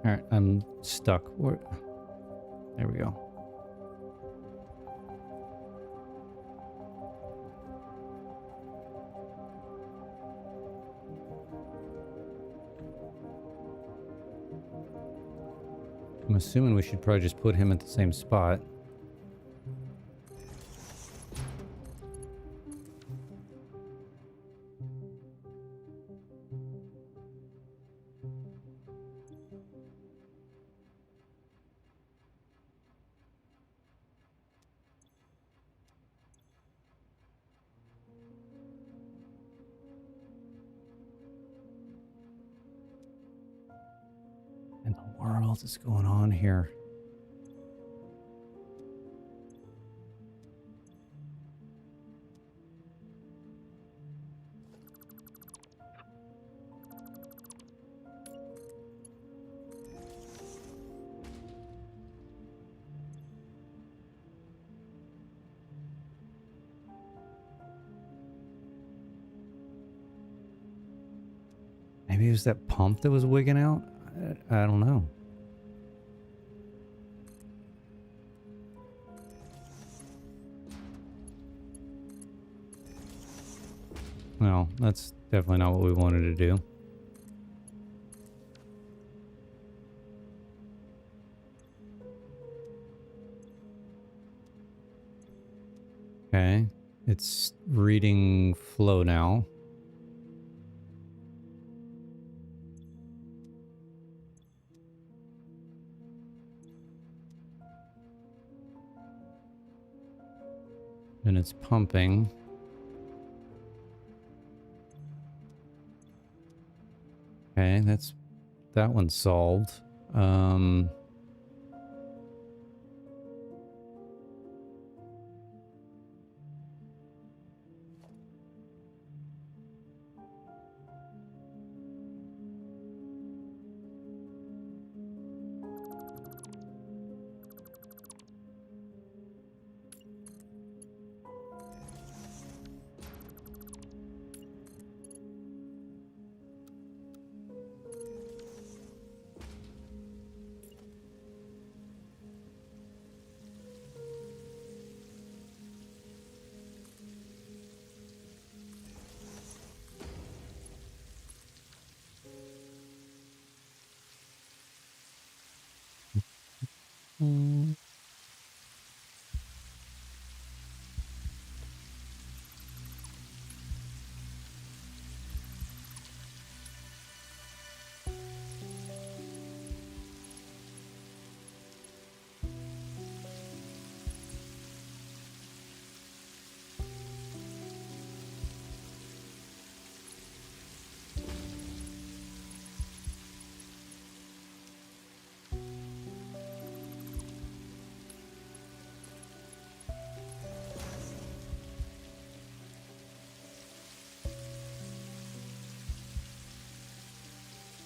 All right, I'm stuck. There we go. I'm assuming we should probably just put him at the same spot. In the world is going on here? Maybe it was that pump that was wigging out? I don't know. Well, that's definitely not what we wanted to do. Okay, it's reading flow now. And it's pumping. Okay, that one's solved.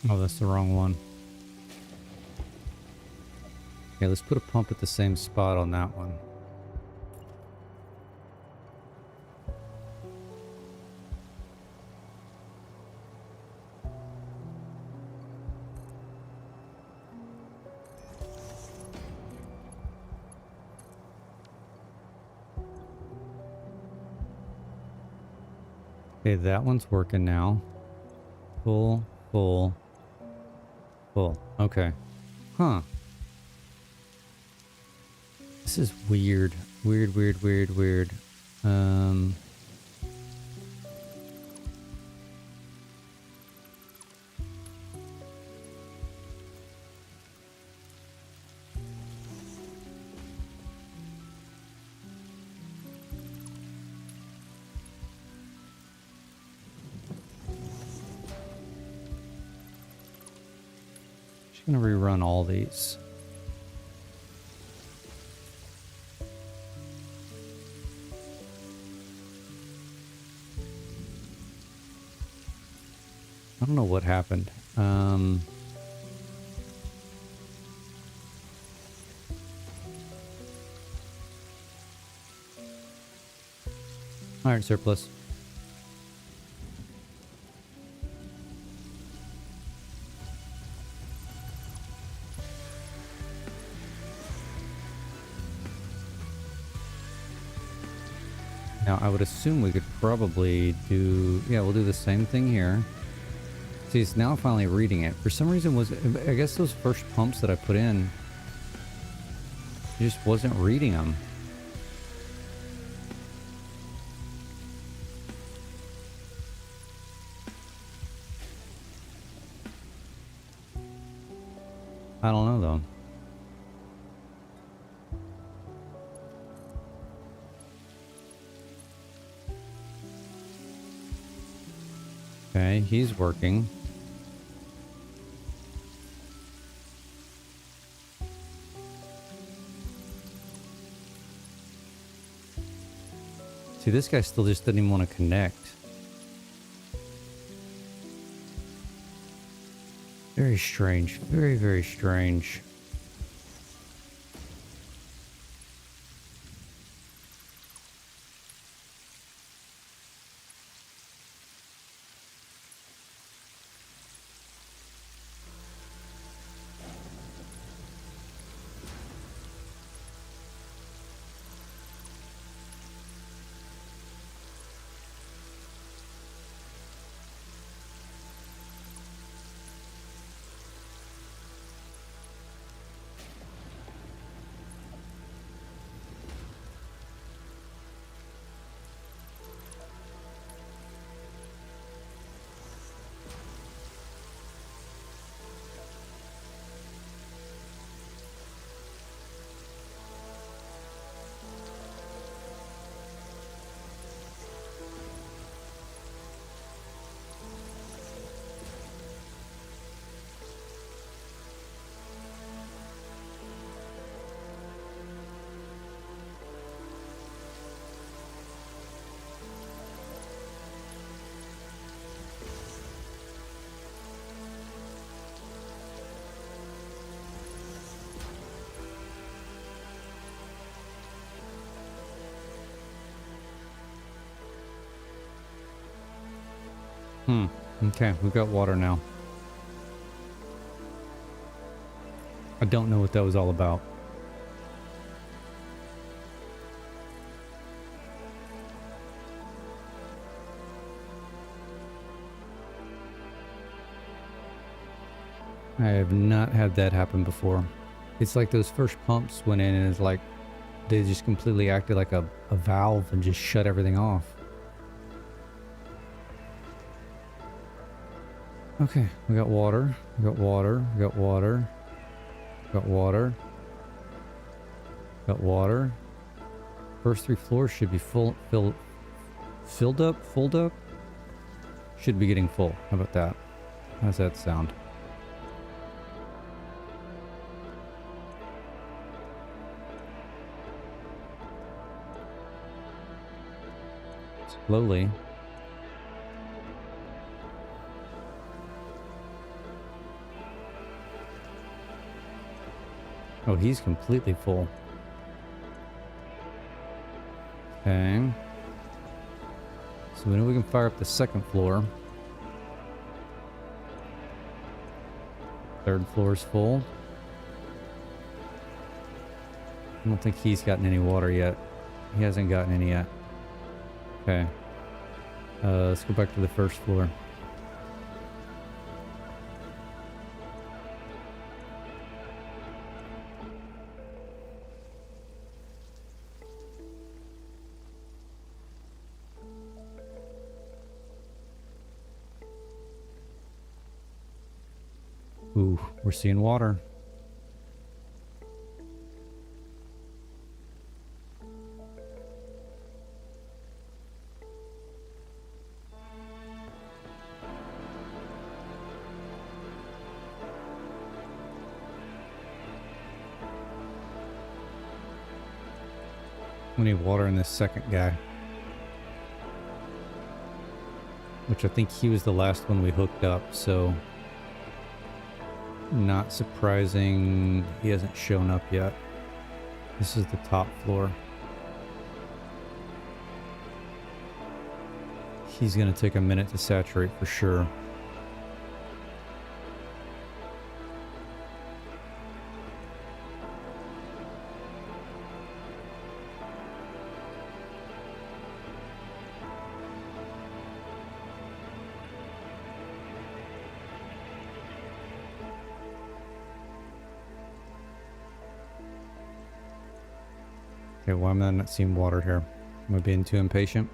Oh, that's the wrong one. Okay, let's put a pump at the same spot on that one. Okay, that one's working now. Full. Okay. Huh. This is weird. Weird. Just gonna rerun all these. I don't know what happened. All right, surplus. Now, I would assume we could probably do... Yeah, we'll do the same thing here. See, it's now finally reading it. For some reason, I guess those first pumps that I put in, it just wasn't reading them. I don't know, though. Okay, he's working. See, this guy still just didn't even want to connect. Very strange. Very, very strange. Okay, we've got water now. I don't know what that was all about. I have not had that happen before. It's like those first pumps went in and it's like they just completely acted like a valve and just shut everything off. Okay, we got water, we got water, we got water, got water, got water. First 3 floors should be filled up? Should be getting full. How about that? How's that sound? Slowly. Oh, he's completely full. Okay. So we know we can fire up the 2nd floor. 3rd floor is full. I don't think he's gotten any water yet. He hasn't gotten any yet. Okay. Let's go back to the 1st floor. Ooh, we're seeing water. We need water in this second guy. Which I think he was the last one we hooked up, so not surprising he hasn't shown up yet. This is the top floor. He's gonna take a minute to saturate for sure. Okay, why am I not seeing water here? Am I being too impatient?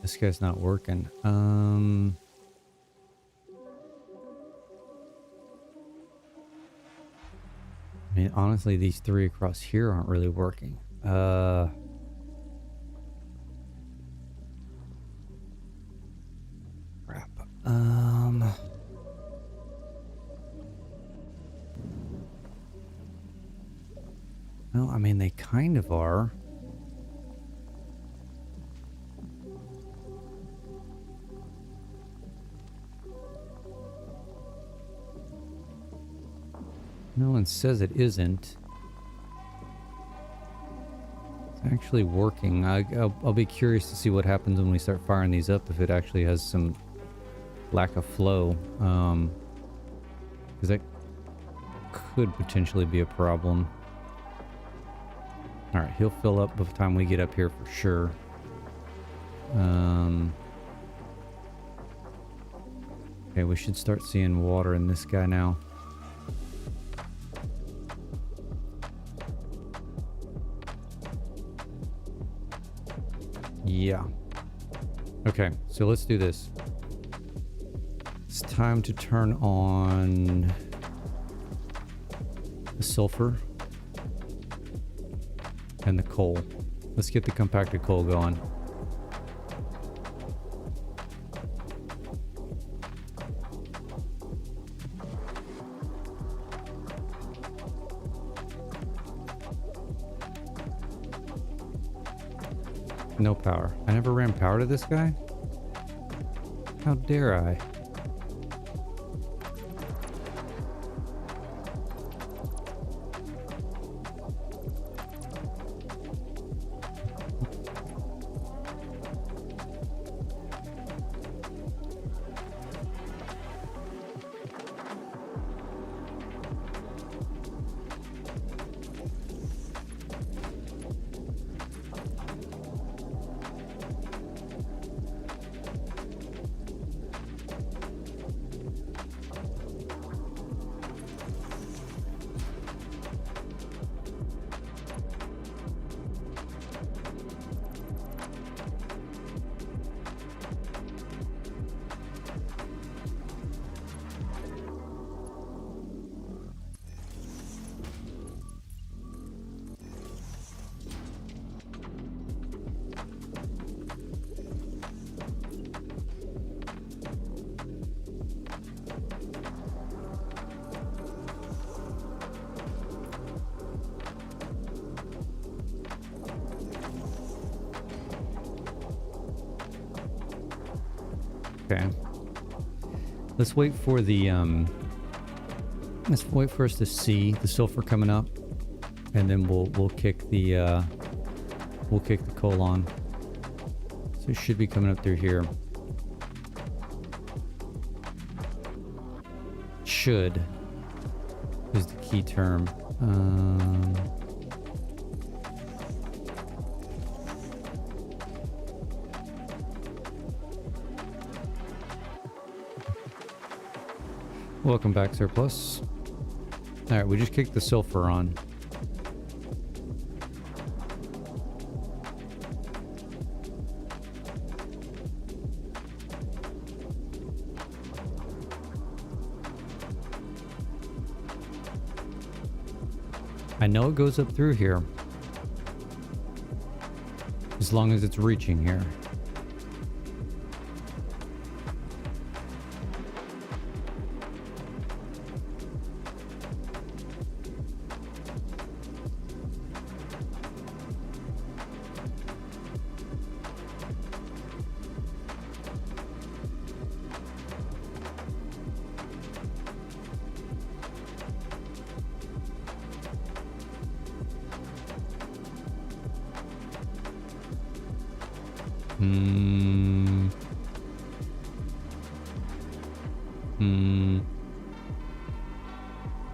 This guy's not working. I mean, honestly, these three across here aren't really working. Crap. Well, I mean, they kind of are. No one says it isn't. It's actually working. I'll be curious to see what happens when we start firing these up, if it actually has some lack of flow. Because that could potentially be a problem. Alright, he'll fill up by the time we get up here for sure. Okay, we should start seeing water in this guy now. Yeah. Okay, so let's do this. It's time to turn on the sulfur and the coal. Let's get the compacted coal going. No power. I never ran power to this guy? How dare I? Okay. Let's wait for the let's wait for us to see the sulfur coming up, and then we'll kick the coal on. So it should be coming up through here. Should is the key term. Welcome back, Surplus. Alright, we just kicked the sulfur on. I know it goes up through here. As long as it's reaching here.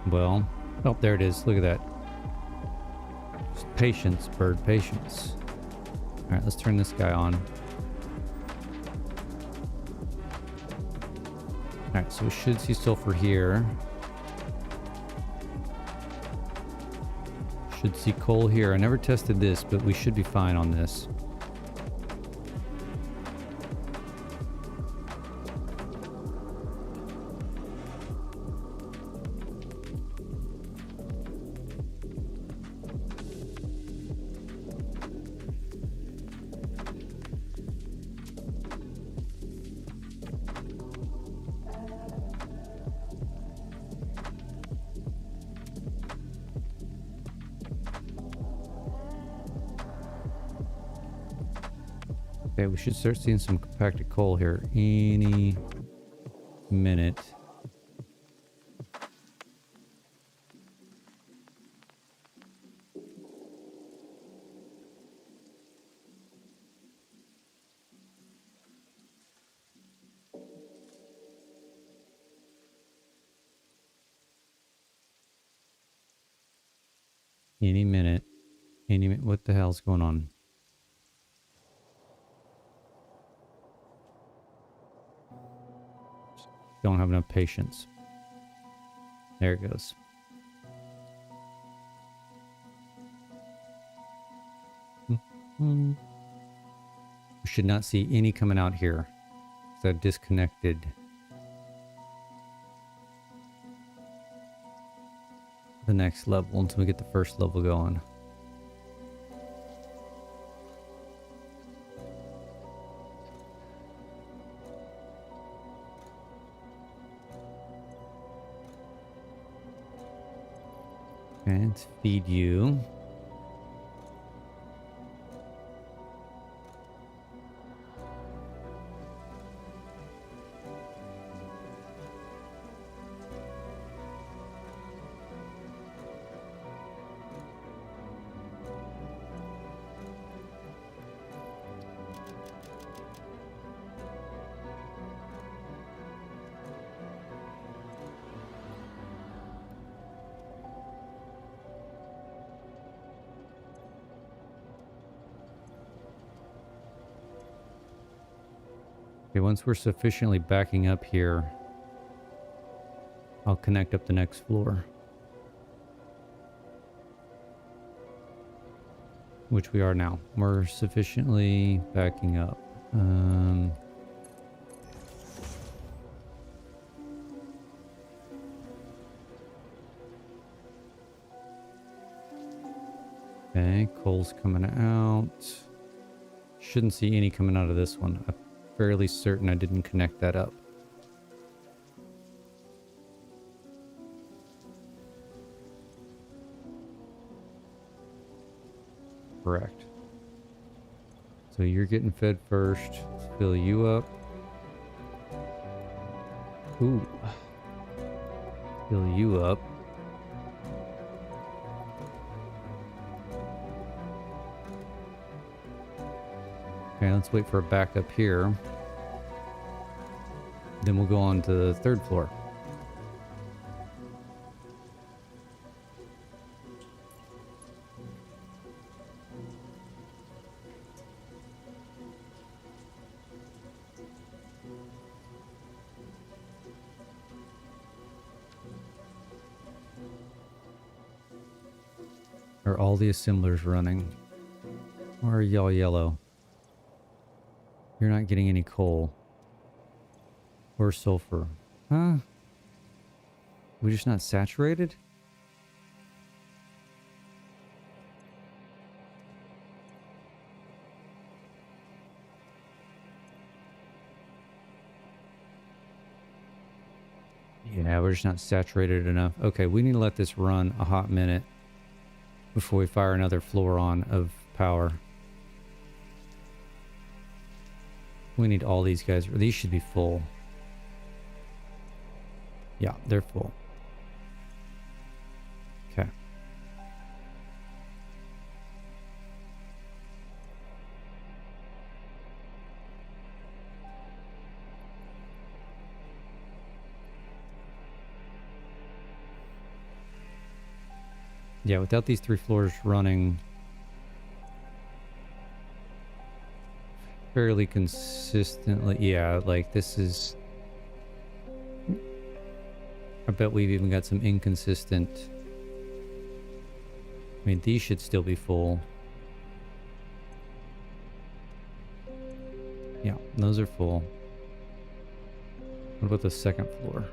Well, oh, there it is. Look at that. Just patience, bird, patience. All right, let's turn this guy on. All right, so we should see sulfur here. Should see coal here. I never tested this, but we should be fine on this. Okay, we should start seeing some compacted coal here any minute. Any minute. Any minute. What the hell's going on? Don't have enough patience. There it goes. We should not see any coming out here. So disconnected. The next level until we get the first level going. And feed you. Okay, once we're sufficiently backing up here, I'll connect up the next floor. Which we are now. We're sufficiently backing up. Okay, coal's coming out. Shouldn't see any coming out of this one. I'm fairly certain I didn't connect that up. Correct. So you're getting fed first. Fill you up. Ooh. Fill you up. Okay, let's wait for a backup here. Then we'll go on to the third floor. Are all the assemblers running? Why are y'all yellow? You're not getting any coal. Or sulfur. Huh? We're just not saturated? Yeah, we're just not saturated enough. Okay, we need to let this run a hot minute before we fire another floor on of power. We need all these guys. These should be full. Yeah, they're full. Okay. Yeah, without these 3 floors running fairly consistently, yeah, like this is... I bet we've even got some inconsistent... I mean, these should still be full. Yeah, those are full. What about the second floor?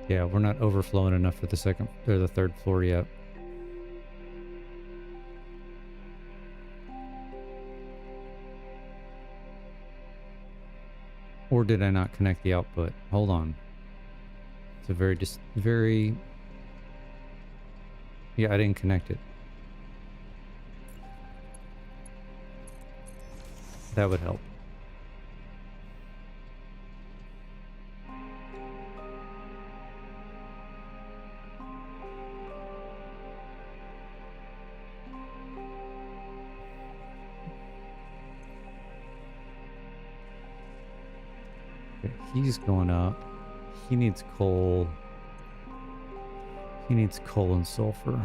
Yeah, we're not overflowing enough for the second or the third floor yet. Or did I not connect the output? Hold on. It's a very... Yeah, I didn't connect it. That would help. Okay, he's going up. He needs coal. He needs coal and sulfur.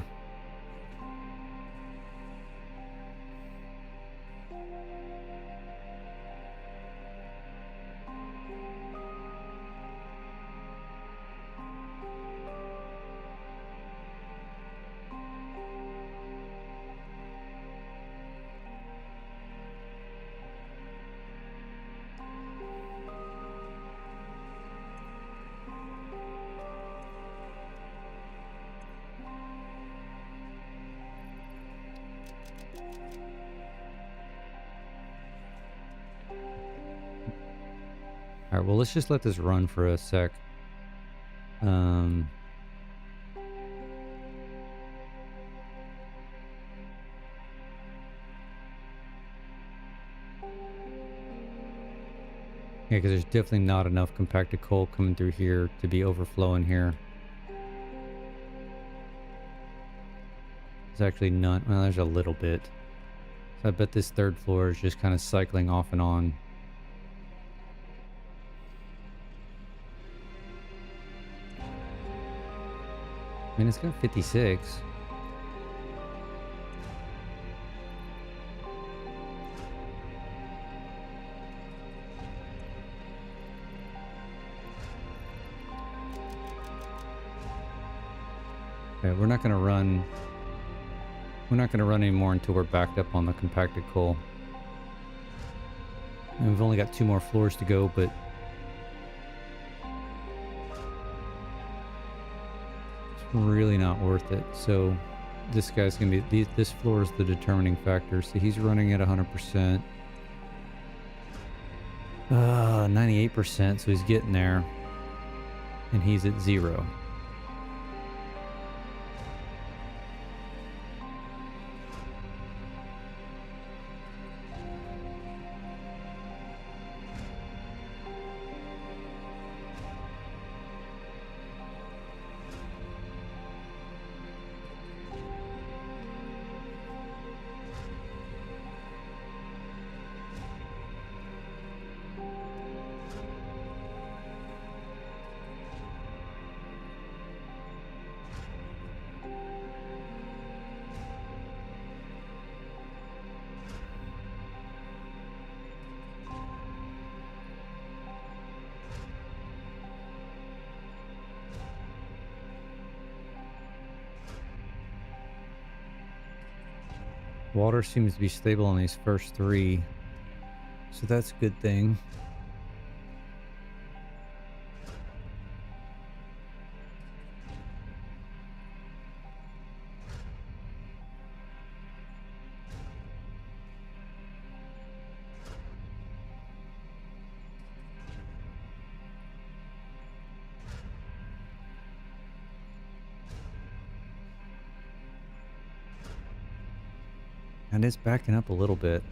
Alright, well, let's just let this run for a sec. Yeah, because there's definitely not enough compacted coal coming through here to be overflowing here. There's actually none. Well, there's a little bit. So I bet this third floor is just kind of cycling off and on. I mean, it's got 56. Okay, we're not going to run... We're not going to run anymore until we're backed up on the compacted coal. And we've only got 2 more floors to go, but... it's really not worth it. So this guy's going to be... This floor is the determining factor. So he's running at 100%. 98%, so he's getting there. And he's at 0. Water seems to be stable on these first three, so that's a good thing. And it's backing up a little bit.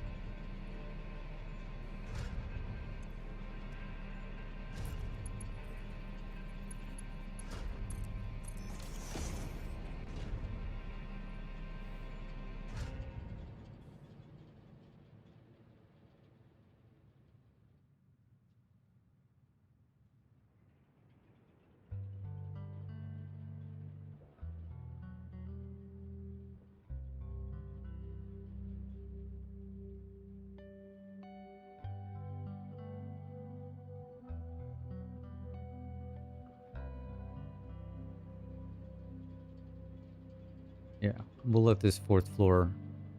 Yeah, we'll let this fourth floor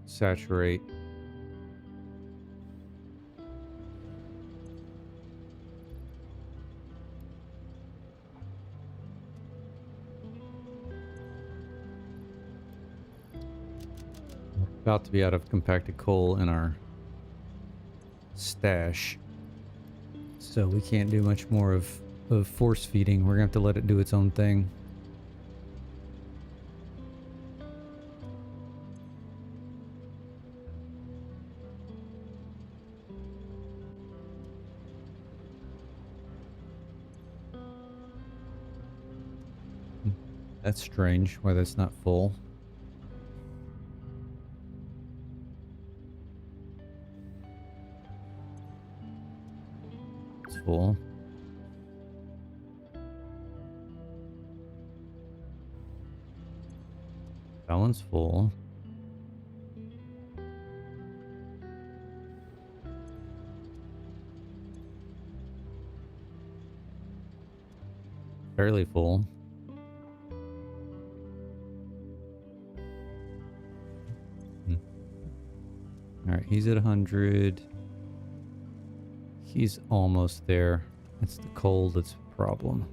saturate. About to be out of compacted coal in our stash, so we can't do much more of force feeding. We're gonna have to let it do its own thing. That's strange, why that's not full. It's full. That one's full. Fairly full. Alright, he's at 100. He's almost there. It's the cold that's a problem.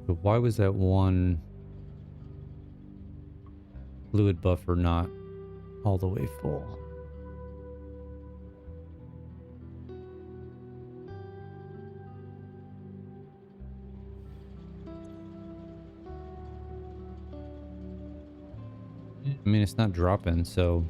But why was that one fluid buffer not all the way full? I mean, it's not dropping, so...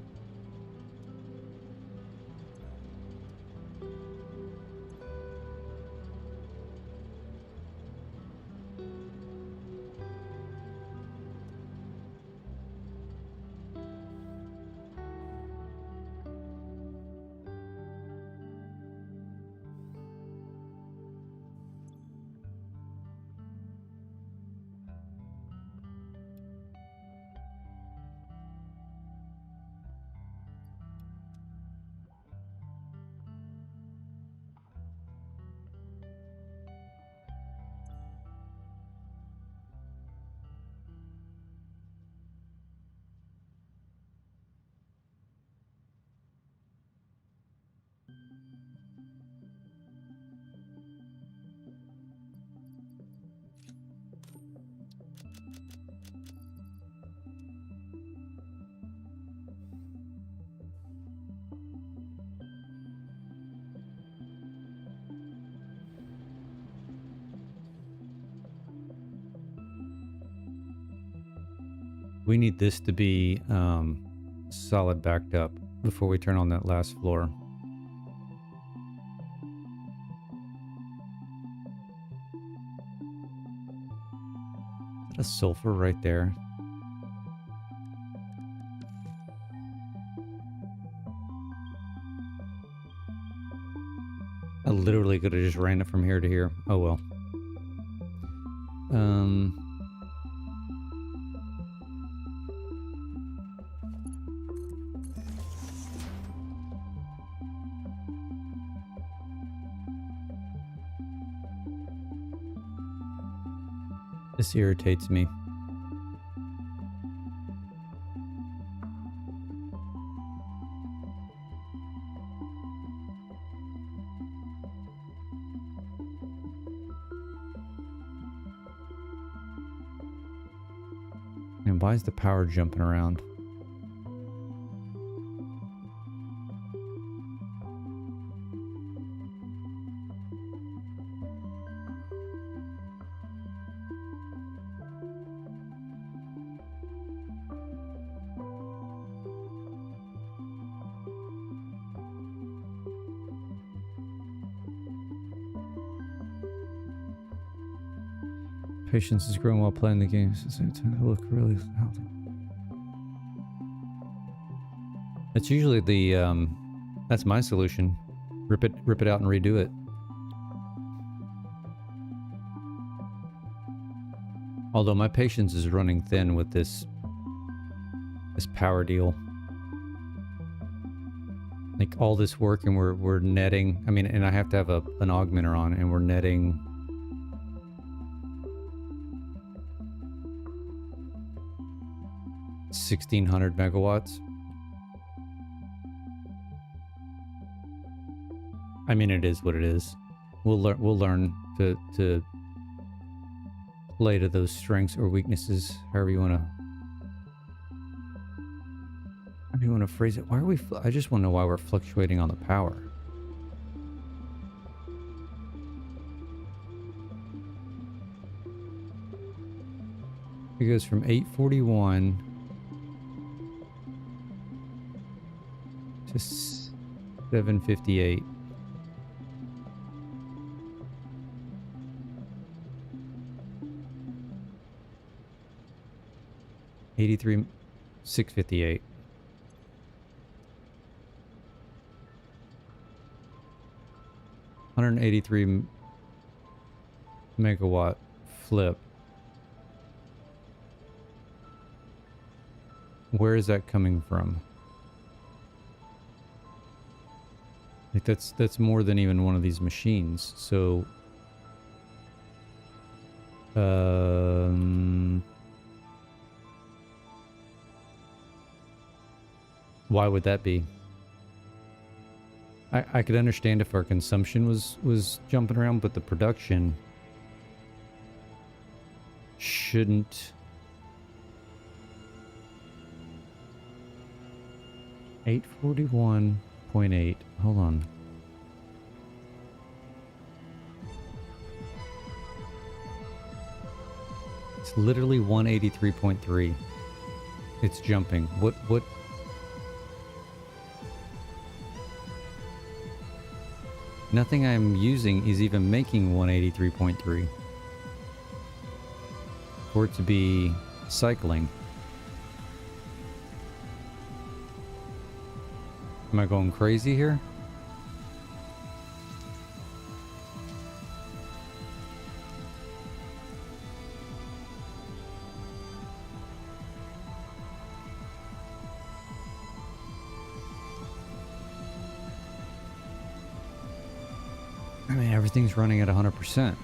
We need this to be solid backed up before we turn on that last floor. Is that a sulfur right there? I literally could have just ran it from here to here. Oh well. This irritates me. And why is the power jumping around? Patience is growing while playing the games. At the same time, they look really healthy. That's usually the that's my solution. Rip it out and redo it. Although my patience is running thin with this power deal. Like all this work, and we're netting. I mean, and I have to have an augmenter on, and we're netting 1,600 megawatts. I mean, it is what it is. We'll learn to play to those strengths or weaknesses, however you want to phrase it. Why are we? I just want to know why we're fluctuating on the power. It goes from 841 to 758. $83, $658. $183 megawatt flip. Where is that coming from? Like that's more than even one of these machines. So why would that be? I could understand if our consumption was jumping around, but the production shouldn't. 841.8. Hold on. It's literally 183.3. It's jumping. What? Nothing I'm using is even making 183.3 for it to be cycling. Am I going crazy here? I mean, everything's running at 100%.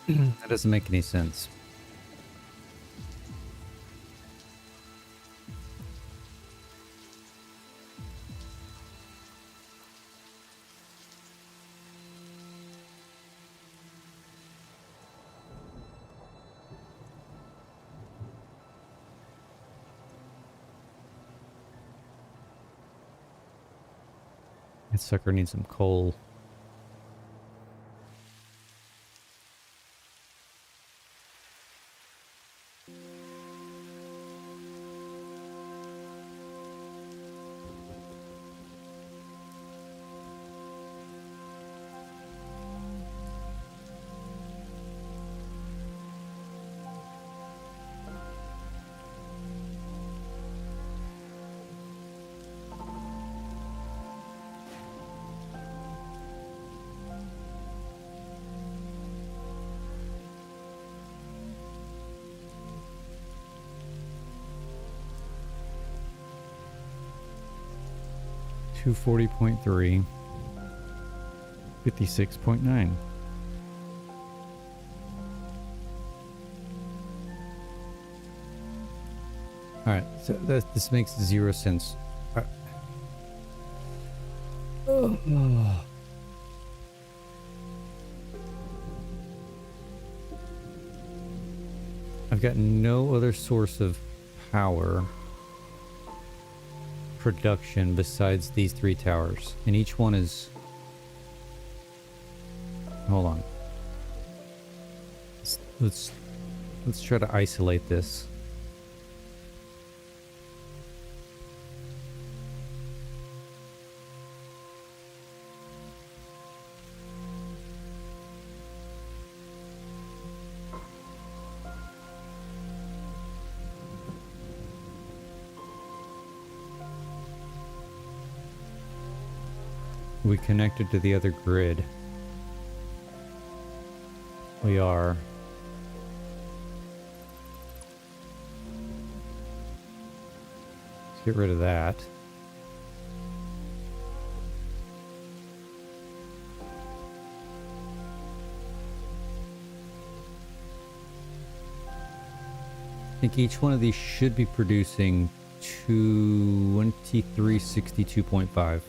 That doesn't make any sense. That sucker needs some coal. 240.3. 56.9. Alright, so this makes 0 sense. Oh. I've got no other source of power production besides these 3 towers, and each one is... Hold on. Let's try to isolate this. We connected to the other grid. We are. Let's get rid of that. I think each one of these should be producing 2362.5.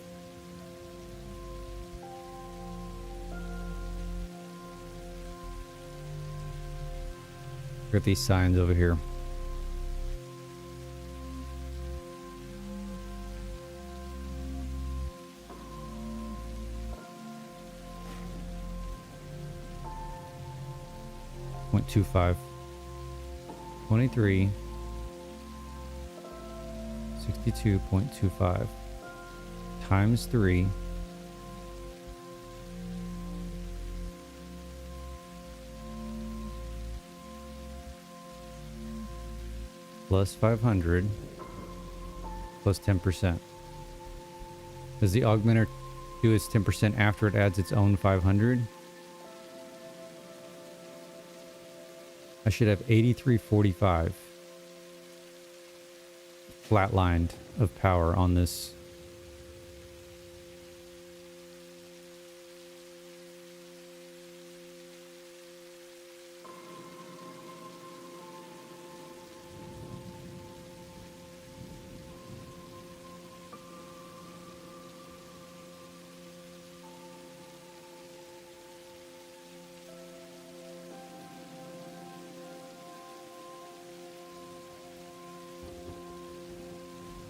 Got these signs over here. .25. 23. 62.25 times 3 plus 500 plus 10%. Does the augmenter do its 10% after it adds its own 500? I should have 8345 flatlined of power on this.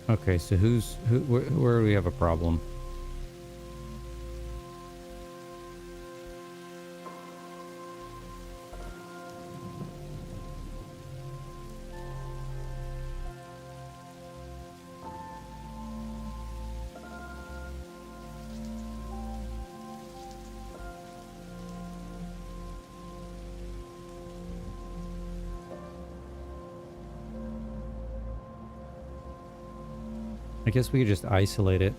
Okay, so where do we have a problem? I guess we could just isolate it.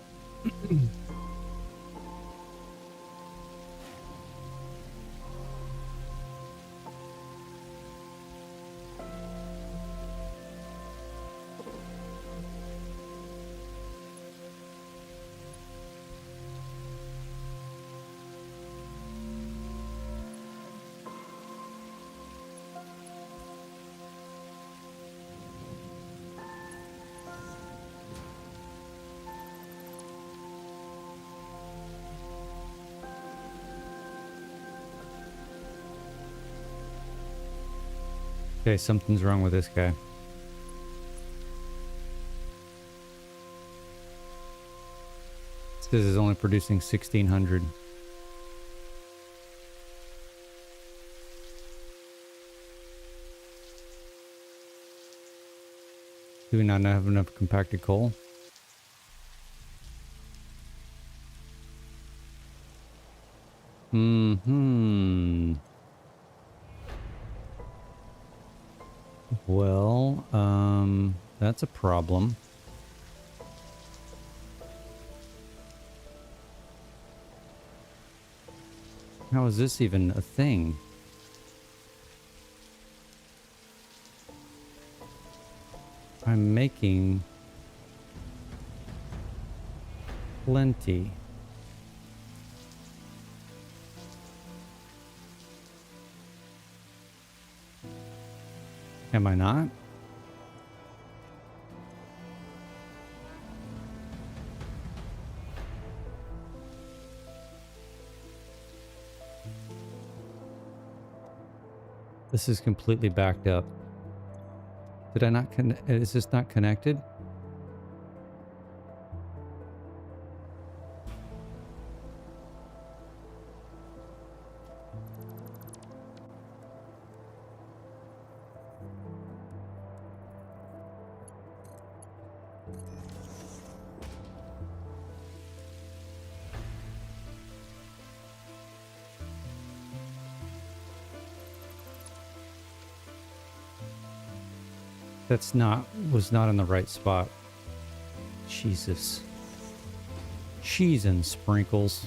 Okay, something's wrong with this guy. It says it's only producing 1600. Do we not have enough compacted coal? Well, that's a problem. How is this even a thing? I'm making plenty. Am I not? This is completely backed up. Did I not connect? Is this not connected? Was not in the right spot. Jesus. Cheese and sprinkles.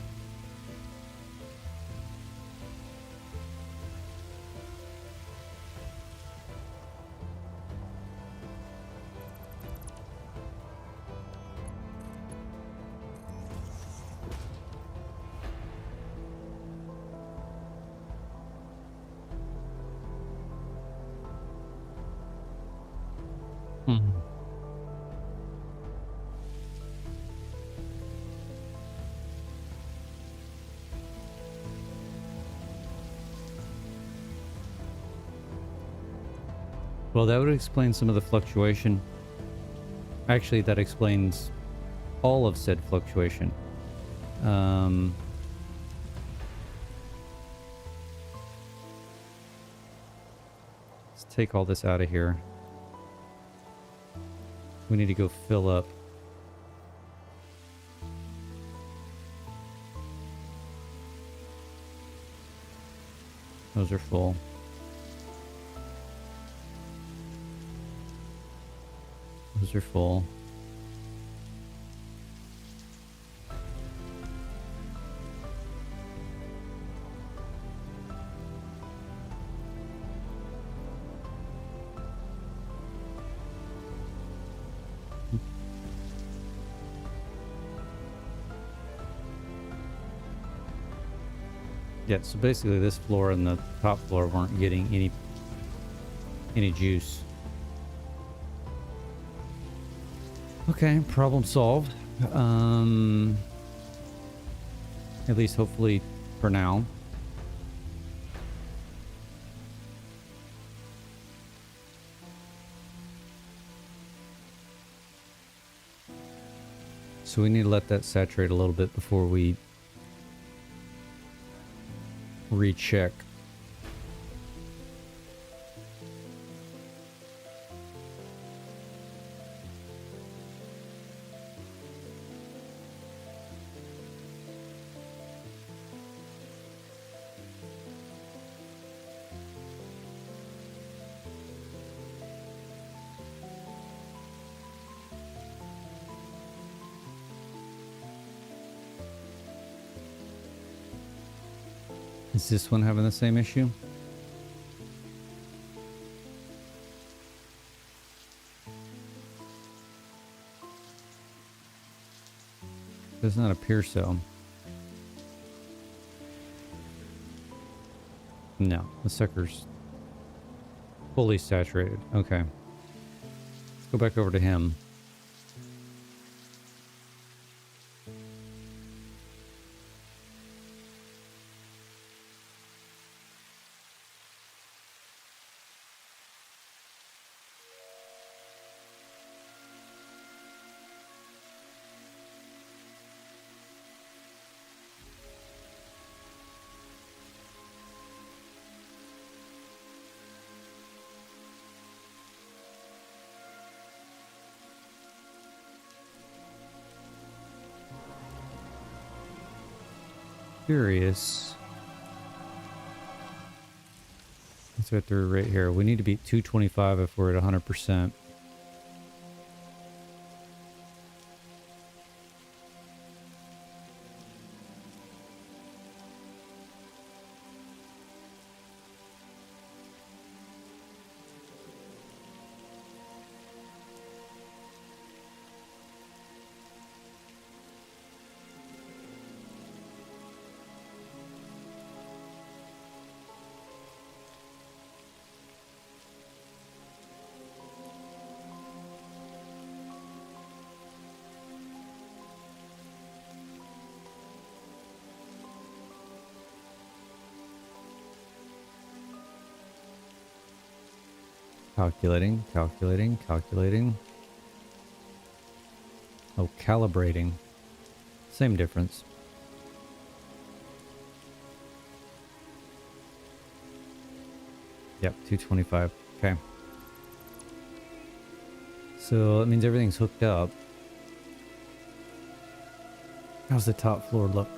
Well, that would explain some of the fluctuation. Actually, that explains all of said fluctuation. Let's take all this out of here. We need to go fill up. Those are full. Those are full. Yeah, so basically this floor and the top floor weren't getting any juice. Okay, problem solved. At least hopefully for now. So we need to let that saturate a little bit before we recheck. Is this one having the same issue? Does not appear so. No, the sucker's fully saturated. Okay. Let's go back over to him. Curious. Let's go through right here. We need to beat 225 if we're at 100%. Calculating, calculating, calculating. Oh, calibrating. Same difference. Yep, 225. Okay. So that means everything's hooked up. How's the top floor look?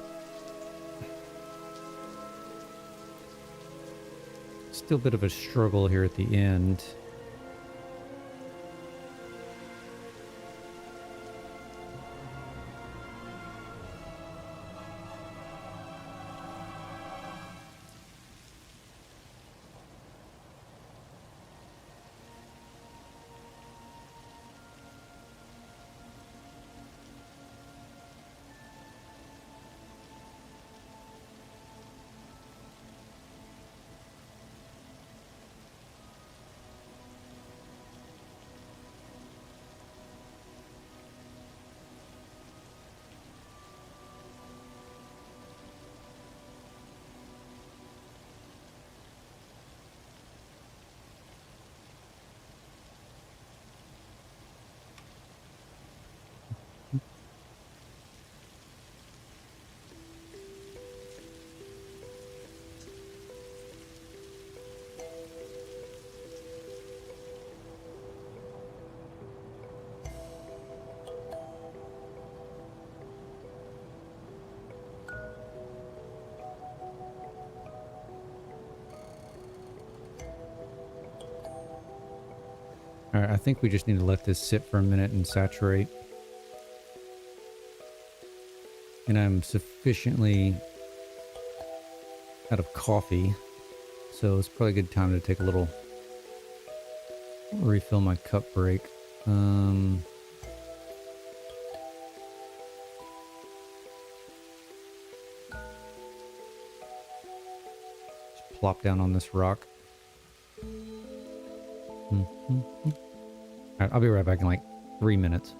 Still a bit of a struggle here at the end. All right, I think we just need to let this sit for a minute and saturate. And I'm sufficiently out of coffee, so it's probably a good time to take a little refill my cup break. Just plop down on this rock. All right, I'll be right back in like 3 minutes.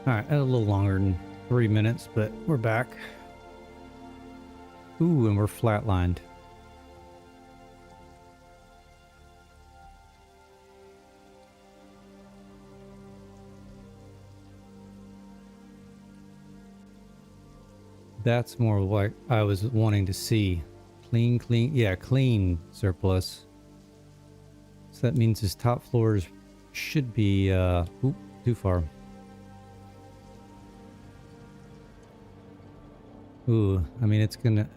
All right, a little longer than 3 minutes, but we're back. Ooh, and we're flatlined. That's more what I was wanting to see. Clean, yeah, clean surplus. So that means his top floors should be, oop, too far. Ooh, I mean, it's gonna,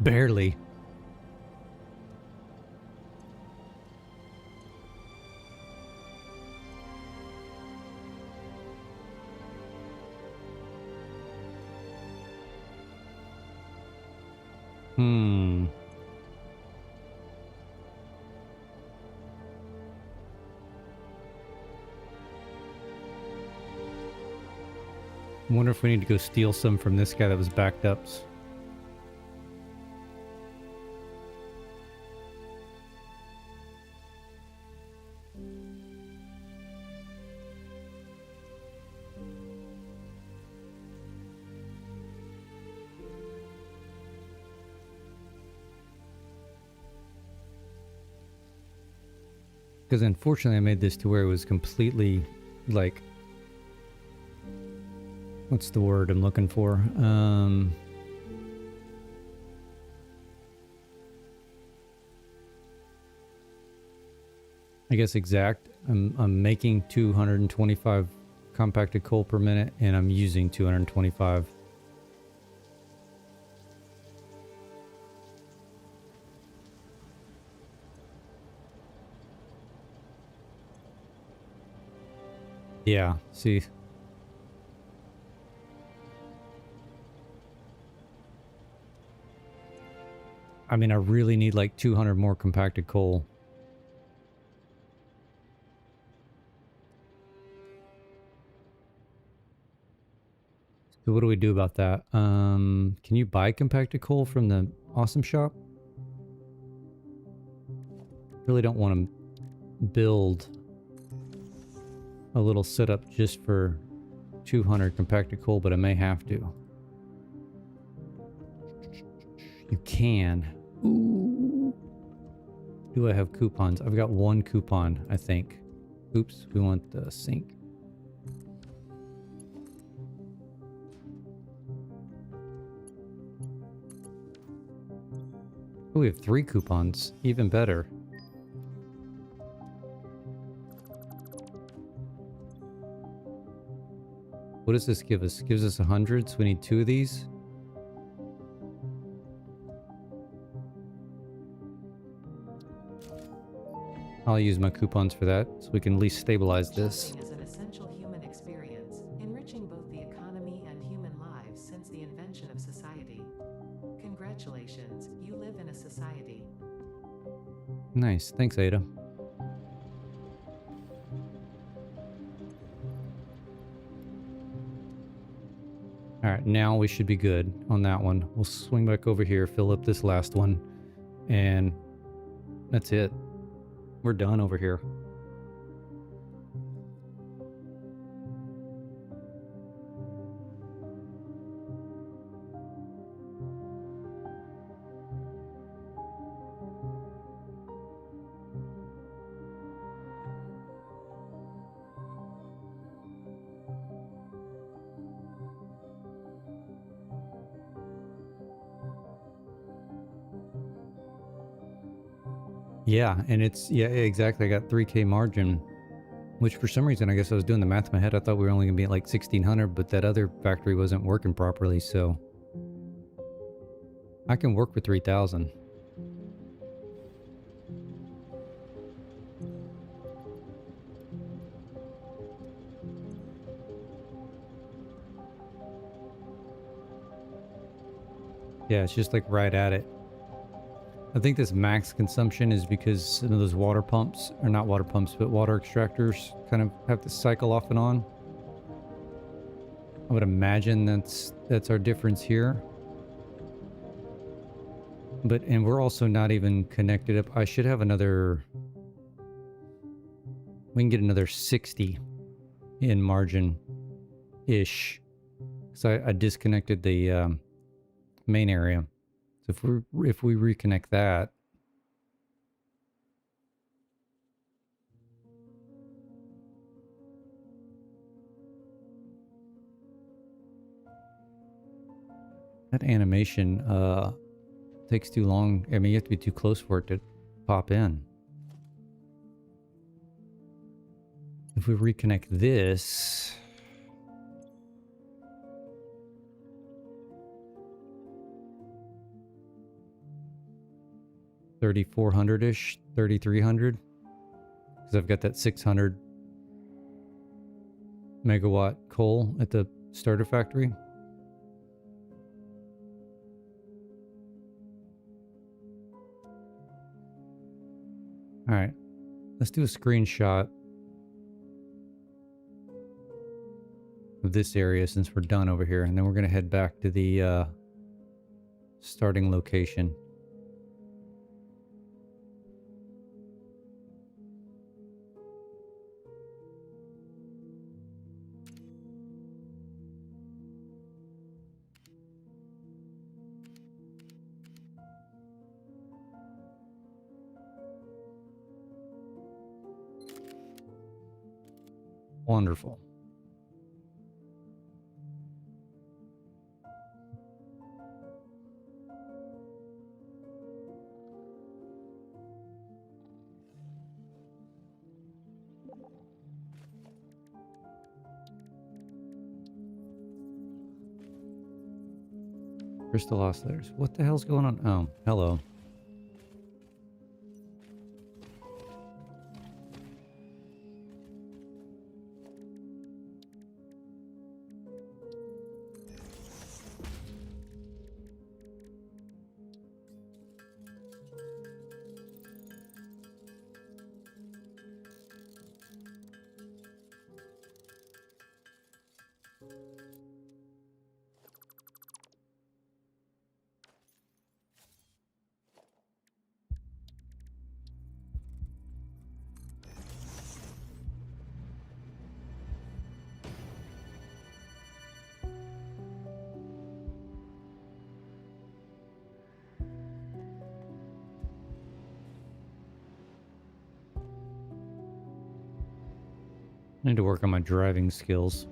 barely. I wonder if we need to go steal some from this guy that was backed up. Because unfortunately I made this to where it was completely, like, what's the word I'm looking for? I guess exact. I'm making 225 compacted coal per minute, and I'm using 225. Yeah, see. I mean, I really need like 200 more compacted coal. So what do we do about that? Can you buy compacted coal from the awesome shop? Really don't want to build a little setup just for 200 compacted coal, but I may have to. You can. Ooh. Do I have coupons? I've got one coupon, I think. Oops, we want the sink. Oh, we have 3 coupons. Even better. What does this give us? Gives us 100, so we need 2 of these. I'll use my coupons for that, so we can at least stabilize this. Shopping is an essential human experience, enriching both the economy and human lives since the invention of society. Congratulations, you live in a society. Nice, thanks, Ada. Alright, now we should be good on that one. We'll swing back over here, fill up this last one, and that's it. We're done over here. Yeah, and it's, yeah, exactly. I got 3K margin, which for some reason, I guess I was doing the math in my head. I thought we were only gonna be at like 1600, but that other factory wasn't working properly, so I can work with 3000. Yeah, it's just like right at it. I think this max consumption is because some of those water pumps, or not water pumps, but water extractors kind of have to cycle off and on. I would imagine that's our difference here. But, and we're also not even connected up. I should have another, we can get another 60 in margin ish. So I disconnected the main area. So if we reconnect that, that animation takes too long. I mean, you have to be too close for it to pop in. If we reconnect this, $3,400-ish, 3,300, because I've got that 600 megawatt coal at the starter factory. All right, let's do a screenshot of this area since we're done over here, and then we're going to head back to the starting location. Wonderful. Crystal oscillators. What the hell's going on? Oh, hello. I need to work on my driving skills.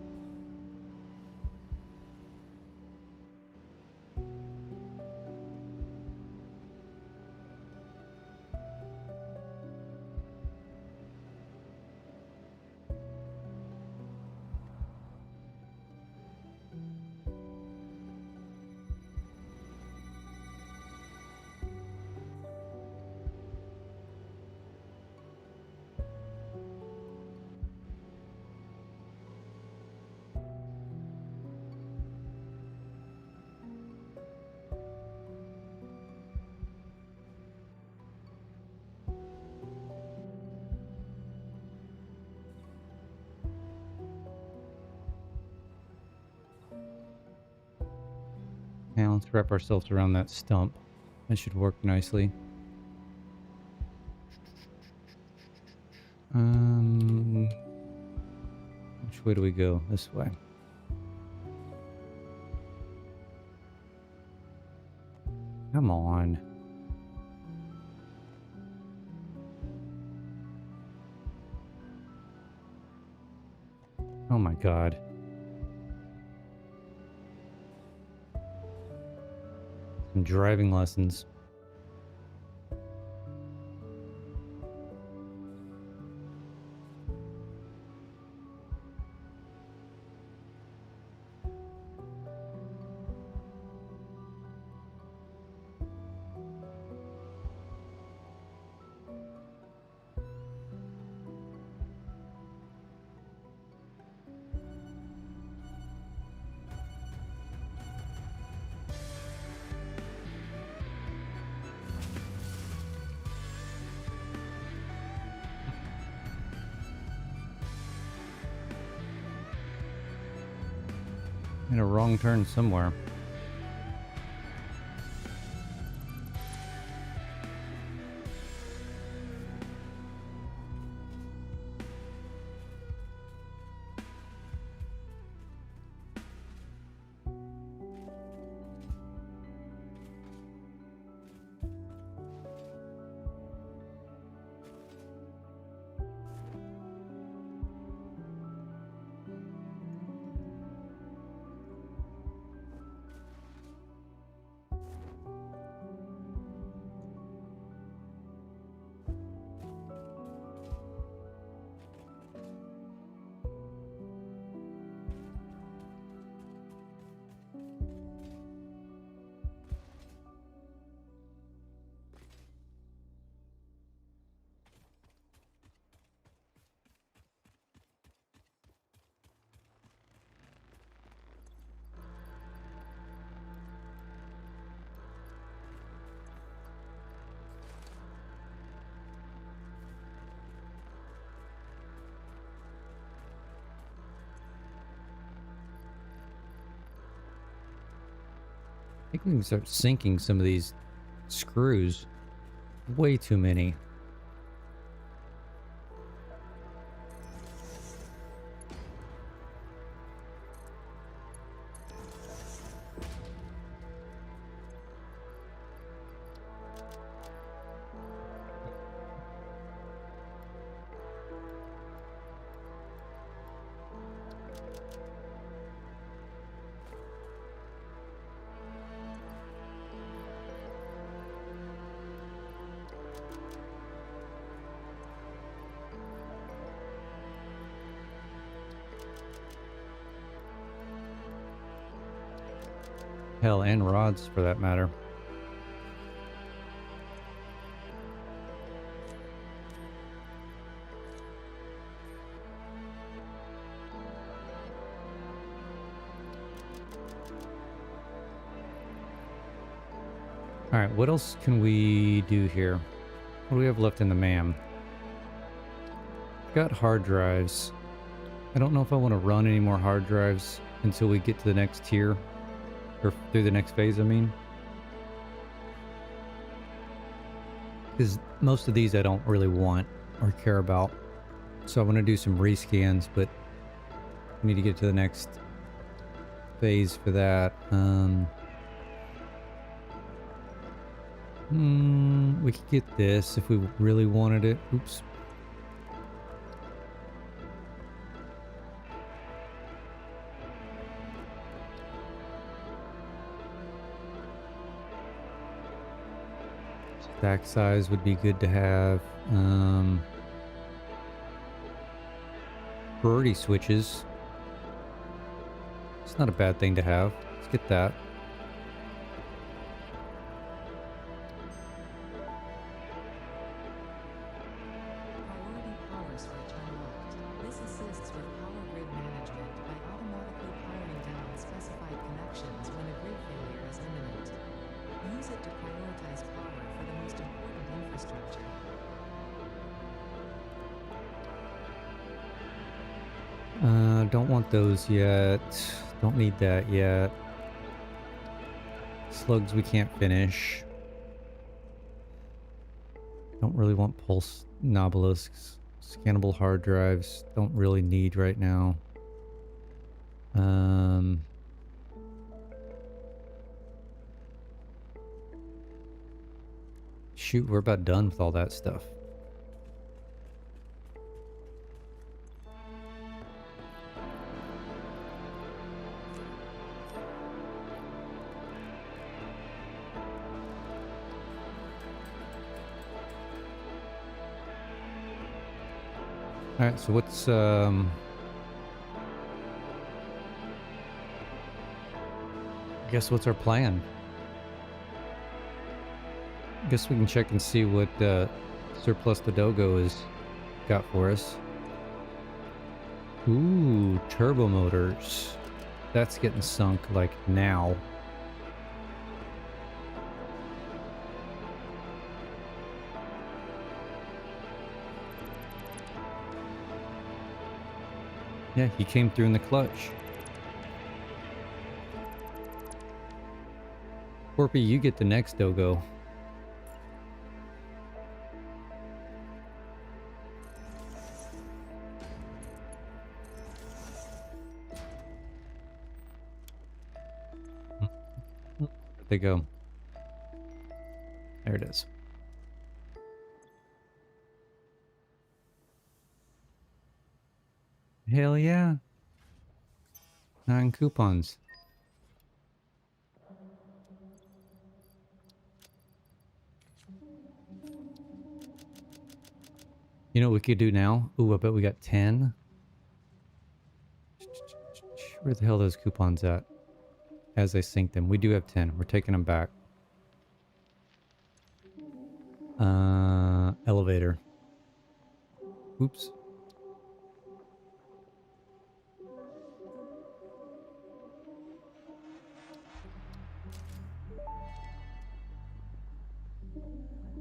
Now let's wrap ourselves around that stump. That should work nicely. Which way do we go? This way. Come on. Oh my God. Some driving lessons. In a wrong turn somewhere. think we can start sinking some of these screws. Way too many. Hell, and rods for that matter. Alright, what else can we do here? What do we have left in the MAM? Got hard drives. I don't know if I want to run any more hard drives until we get to the next tier. Or through the next phase, I mean. Because most of these I don't really want or care about. So I want to do some rescans, but I need to get to the next phase for that. We could get this if we really wanted it. Oops. Stack size would be good to have. Priority switches. It's not a bad thing to have. Let's get that. Priority power switch unlocked. This assists with power grid management by automatically powering down specified connections when a grid failure is imminent. Use it to prioritize power for the most important infrastructure. Don't want those yet. Don't need that yet. Slugs we can't finish. Don't really want pulse nobelisks. Scannable hard drives. Don't really need right now. Shoot, we're about done with all that stuff. Alright, so what's I guess what's our plan? I guess we can check and see what Surplus the Dogo has got for us. Ooh, turbo motors. That's getting sunk like now. Yeah, he came through in the clutch. Corpy, you get the next Dogo. Where'd they go? There it is. Hell yeah. 9 coupons. You know what we could do now? Ooh, I bet we got 10. Where the hell are those coupons at? As I sync them. We do have 10. We're taking them back. Elevator. Oops.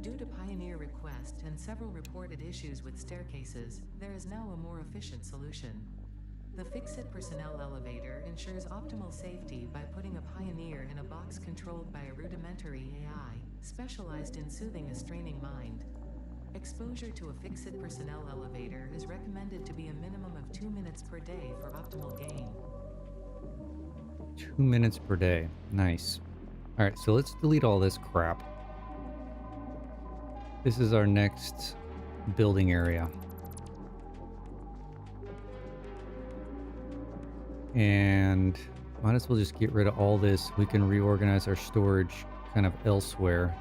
Due to Pioneer request and several reported issues with staircases, there is now a more efficient solution. The Fix-It personnel elevator ensures optimal safety by putting a pioneer in a box controlled by a rudimentary AI, specialized in soothing a straining mind. Exposure to a Fix-It personnel elevator is recommended to be a minimum of 2 minutes per day for optimal gain. 2 minutes per day. Nice. All right, so let's delete all this crap. This is our next building area. And might as well just get rid of all this. We can reorganize our storage kind of elsewhere.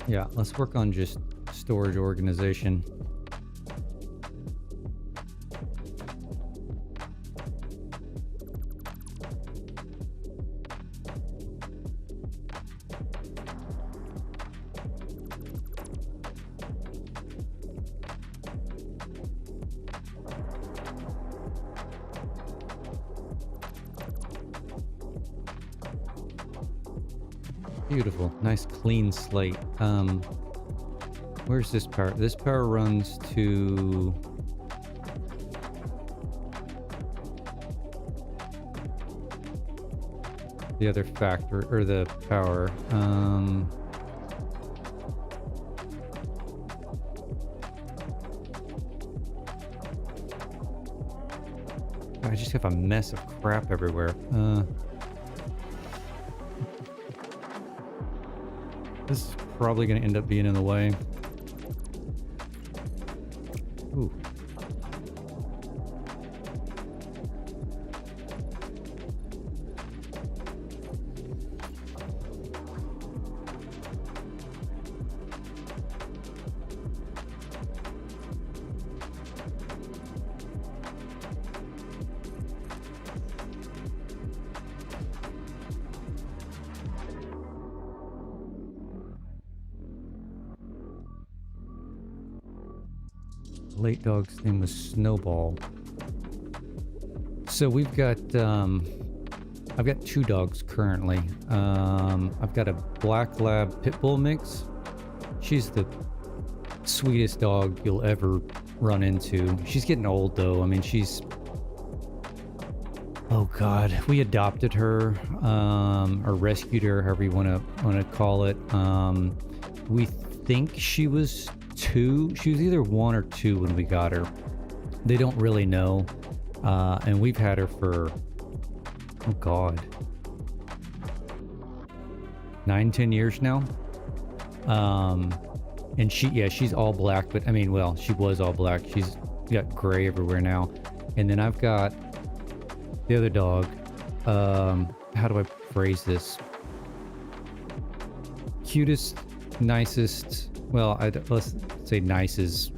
Yeah, let's work on just storage organization. Beautiful, nice clean slate. Where's this power? This power runs to the other factory, or the power. I just have a mess of crap everywhere. This is probably going to end up being in the way. Ooh. Late dog's name was Snowball. So we've got I've got 2 dogs currently. I've got a black lab pit bull mix. She's the sweetest dog you'll ever run into. She's getting old though. I mean, oh god, we adopted her or rescued her, however you want to call it. We think she was 2. She was either 1 or 2 when we got her. They don't really know. And we've had her for, oh god, 9-10 years now. And she's all black, but I mean, well, she was all black. She's got gray everywhere now. And then I've got the other dog. How do I phrase this? Cutest, nicest. Well, let's say nice is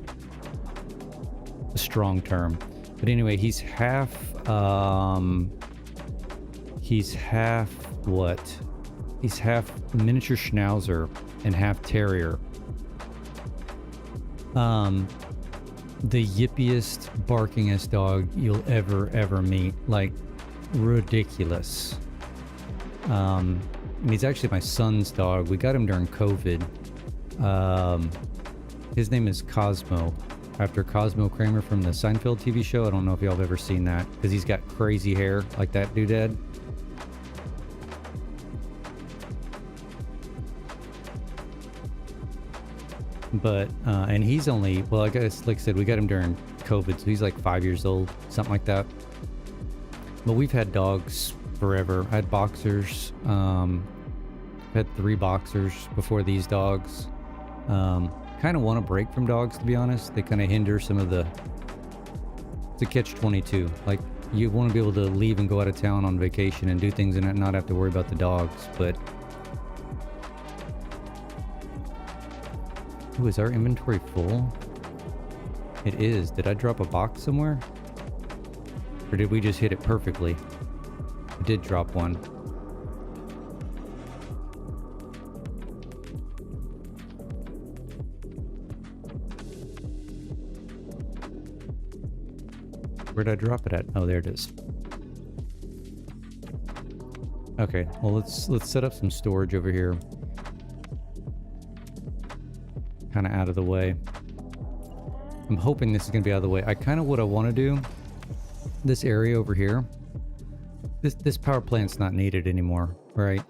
a strong term. But anyway, he's half what? He's half miniature schnauzer and half terrier. The yippiest, barkingest dog you'll ever meet. Like, ridiculous. And he's actually my son's dog. We got him during COVID. His name is Cosmo, after Cosmo Kramer from the Seinfeld TV show. I don't know if y'all have ever seen that, because he's got crazy hair like that doodad. But and he's only, well, I guess, like I said, we got him during COVID, so he's like 5 years old, something like that. But we've had dogs forever. I had boxers. Had 3 boxers before these dogs. Kind of want to break from dogs, to be honest. They kind of hinder some of the... It's a catch-22. Like, you want to be able to leave and go out of town on vacation and do things and not have to worry about the dogs, but... Ooh, is our inventory full? It is. Did I drop a box somewhere? Or did we just hit it perfectly? I did drop one. Where'd I drop it at? Oh, there it is. Okay, well let's set up some storage over here. Kind of out of the way. I'm hoping this is going to be out of the way. What I want to do, this area over here, this power plant's not needed anymore, right?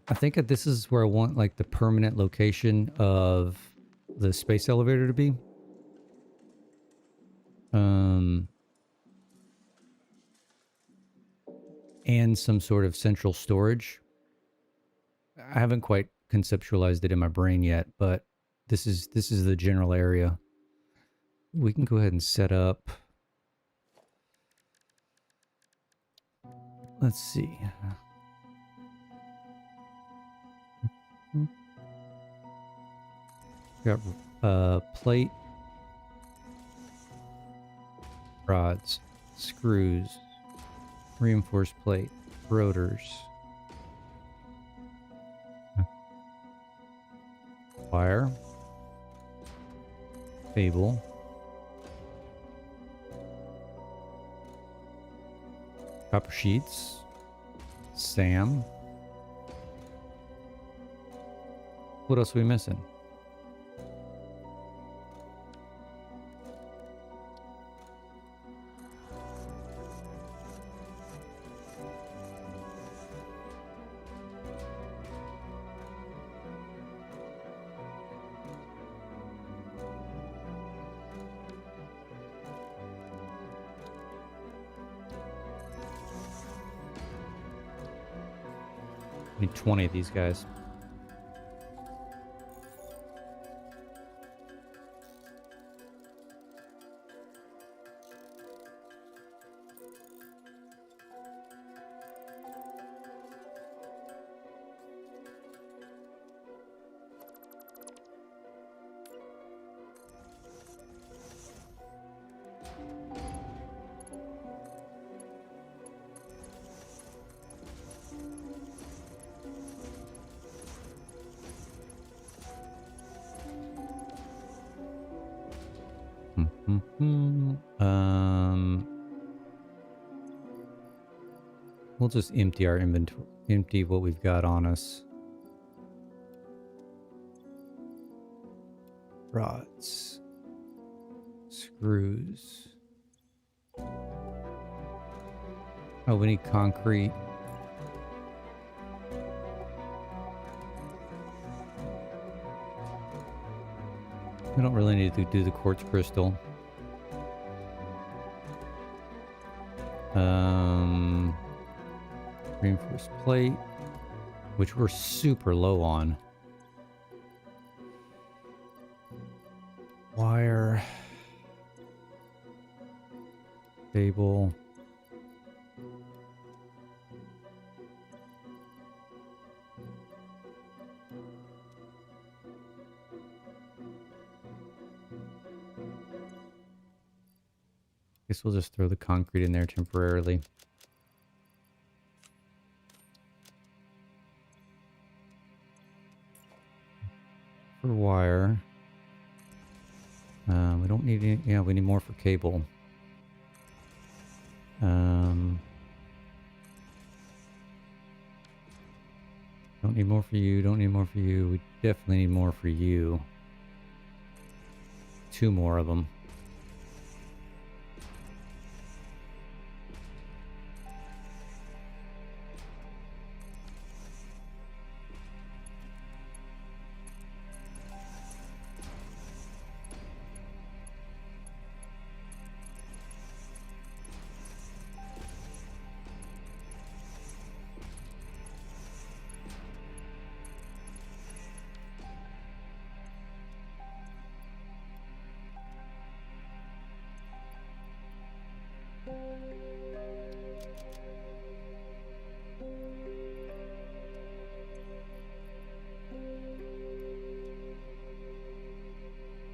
I think that this is where I want like the permanent location of the space elevator to be. And some sort of central storage. I haven't quite conceptualized it in my brain yet, but this is the general area. We can go ahead and set up. Let's see. Got plate, rods, screws, reinforced plate, rotors, wire, cable, copper sheets, SAM. What else are we missing? I need 20 of these guys. We'll just empty our inventory, empty what we've got on us. Rods, screws. Oh, we need concrete. We don't really need to do the quartz crystal. Reinforced plate, which we're super low on. Wire. Cable. Guess we'll just throw the concrete in there temporarily. For wire. We don't need any, yeah, we need more for cable. Don't need more for you, don't need more for you. We definitely need more for you. 2 more of them.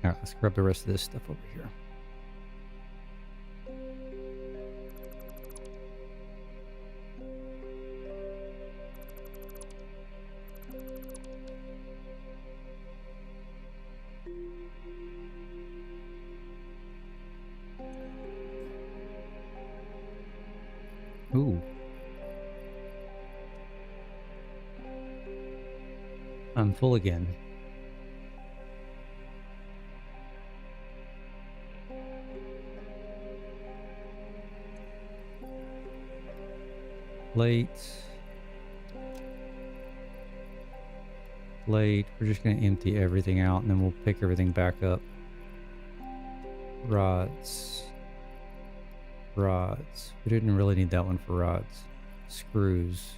Alright, let's grab the rest of this stuff over here. Ooh. I'm full again. Plate. Plate. We're just going to empty everything out and then we'll pick everything back up. Rods. Rods. We didn't really need that one for rods. Screws.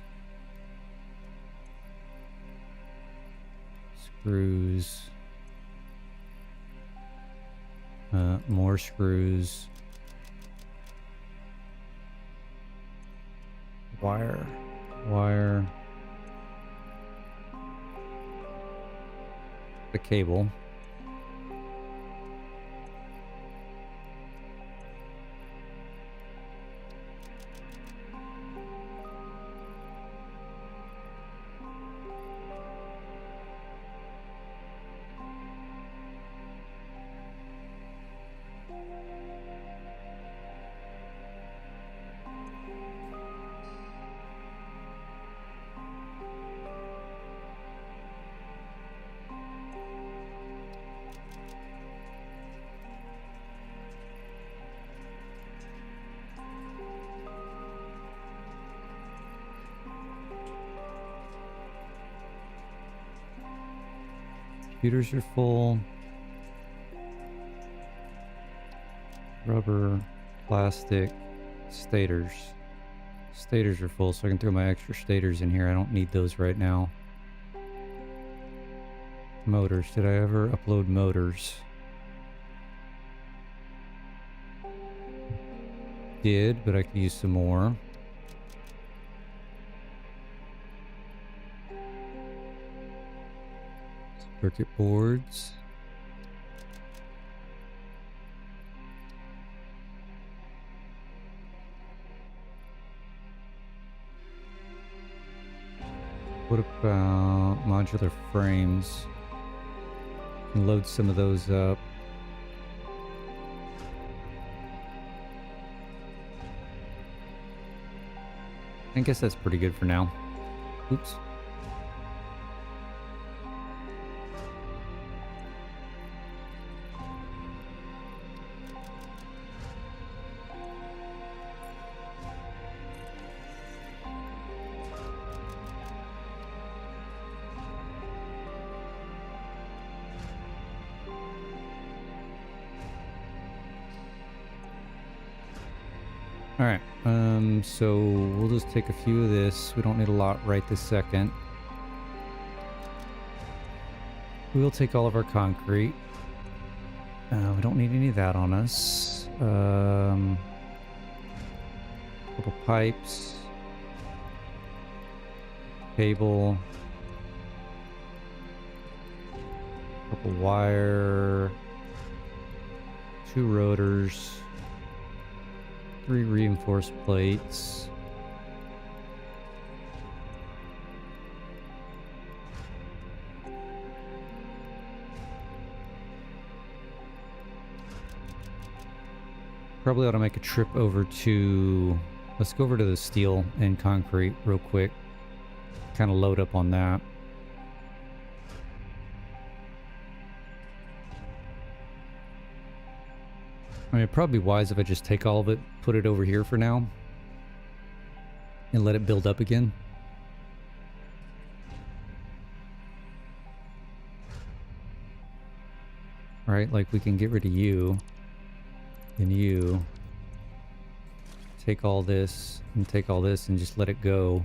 Screws. More screws. Wire. Wire. The cable. Computers are full. Rubber, plastic, stators. Stators are full, so I can throw my extra stators in here. I don't need those right now. Motors. Did I ever upload motors? Did, but I could use some more. Circuit boards. What about modular frames? Can load some of those up. I guess that's pretty good for now. Oops. Alright, so we'll just take a few of this. We don't need a lot right this second. We will take all of our concrete. We don't need any of that on us. Couple pipes. Cable. Couple wire. 2 rotors. 3 reinforced plates. Probably ought to make a trip over to... Let's go over to the steel and concrete real quick. Kind of load up on that. I mean, it'd probably be wise if I just take all of it, put it over here for now, and let it build up again. Right, like we can get rid of you, and you. Take all this, and take all this, and just let it go.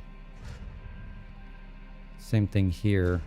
Same thing here.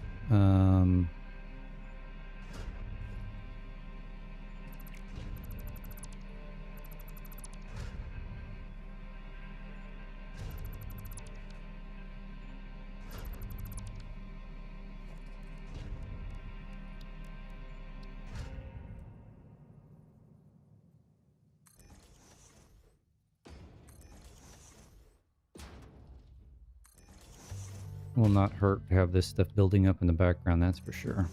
Will not hurt to have this stuff building up in the background, that's for sure.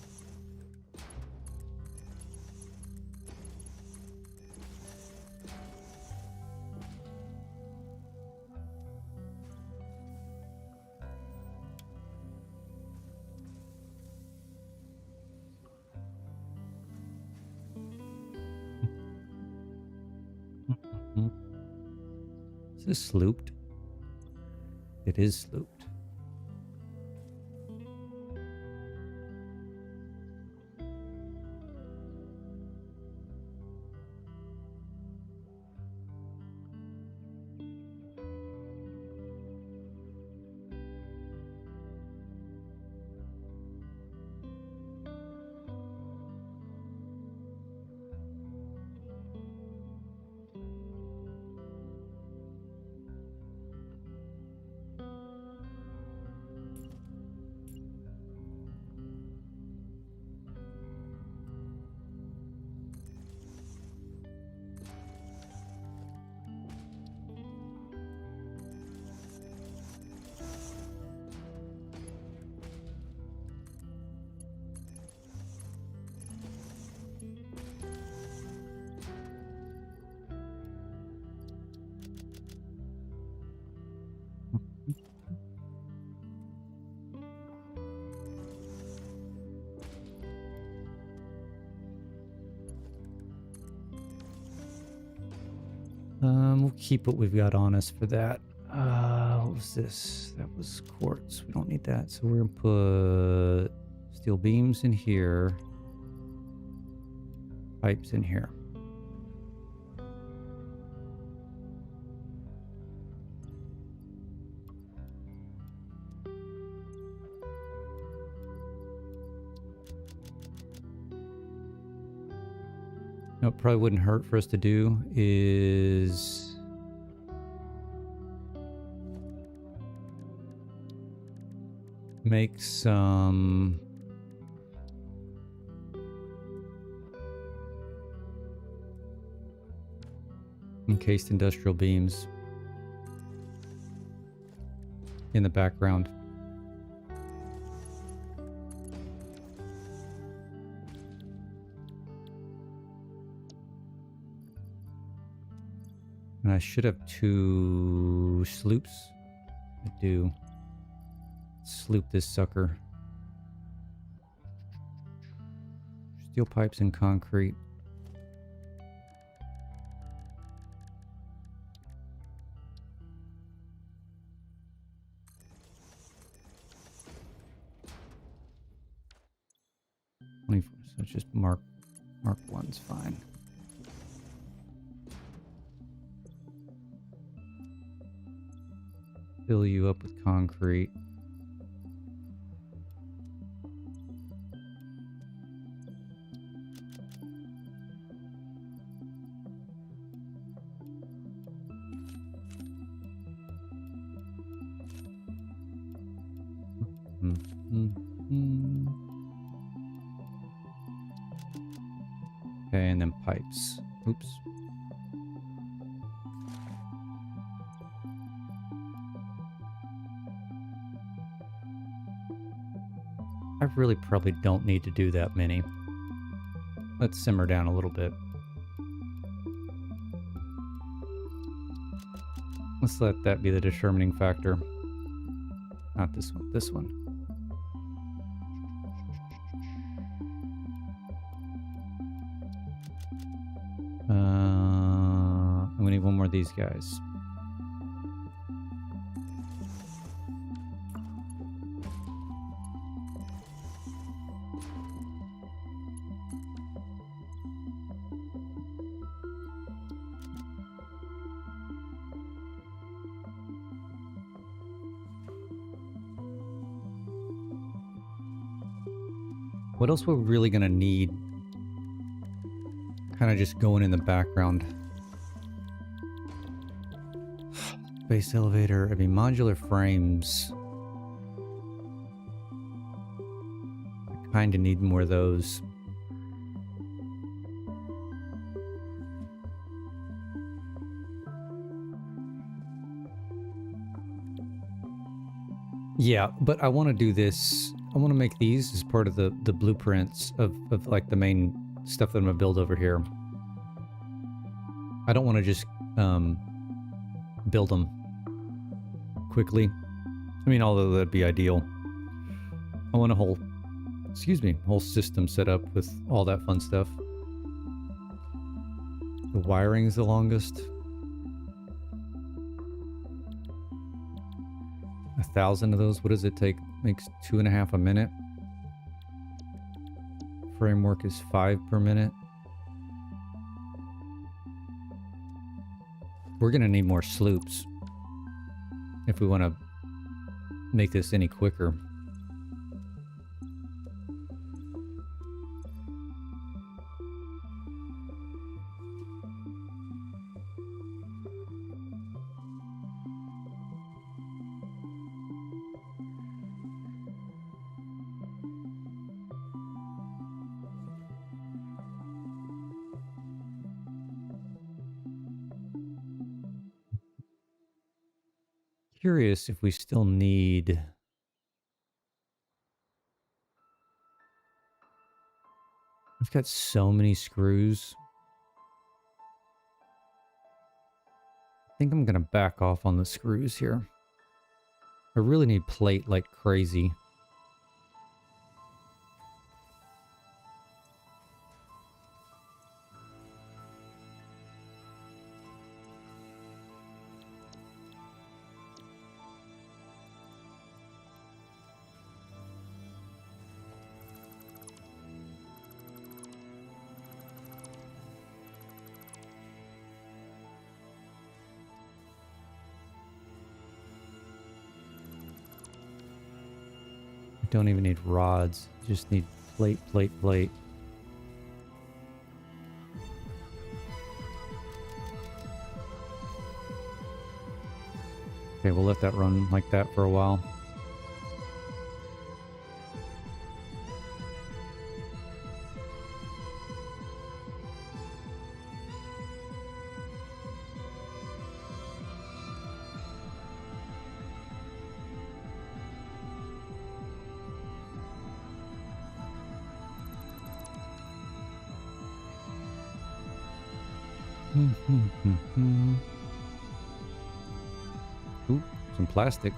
Is this slooped? It is slooped. We'll keep what we've got on us for that. What was this? That was quartz. We don't need that. So we're gonna put steel beams in here. Pipes in here. No, it probably wouldn't hurt for us to do is make some encased industrial beams in the background. And I should have 2 sloops. I do. Sloop this sucker. Steel pipes and concrete. So it's just mark 1's fine. Fill you up with concrete. Okay, and then pipes. Oops. I really probably don't need to do that many. Let's simmer down a little bit. Let's let that be the determining factor. Not this one, this one. And we need one more of these guys. What else we're really gonna need? Kind of just going in the background. Base elevator. I mean, modular frames. I kind of need more of those. Yeah, but I want to do this. I want to make these as part of the blueprints of like the main stuff that I'm going to build over here. I don't want to just build them quickly. I mean, although that'd be ideal. I want a whole, whole system set up with all that fun stuff. The wiring's the longest. 1,000 of those. What does it take? Makes 2.5 a minute. Framework is 5 per minute. We're gonna need more sloops if we want to make this any quicker. Curious if we still need... I've got so many screws. I think I'm gonna back off on the screws here. I really need plate like crazy. Don't even need rods, just need plate, plate, plate. Okay, we'll let that run like that for a while. Ooh, some plastic.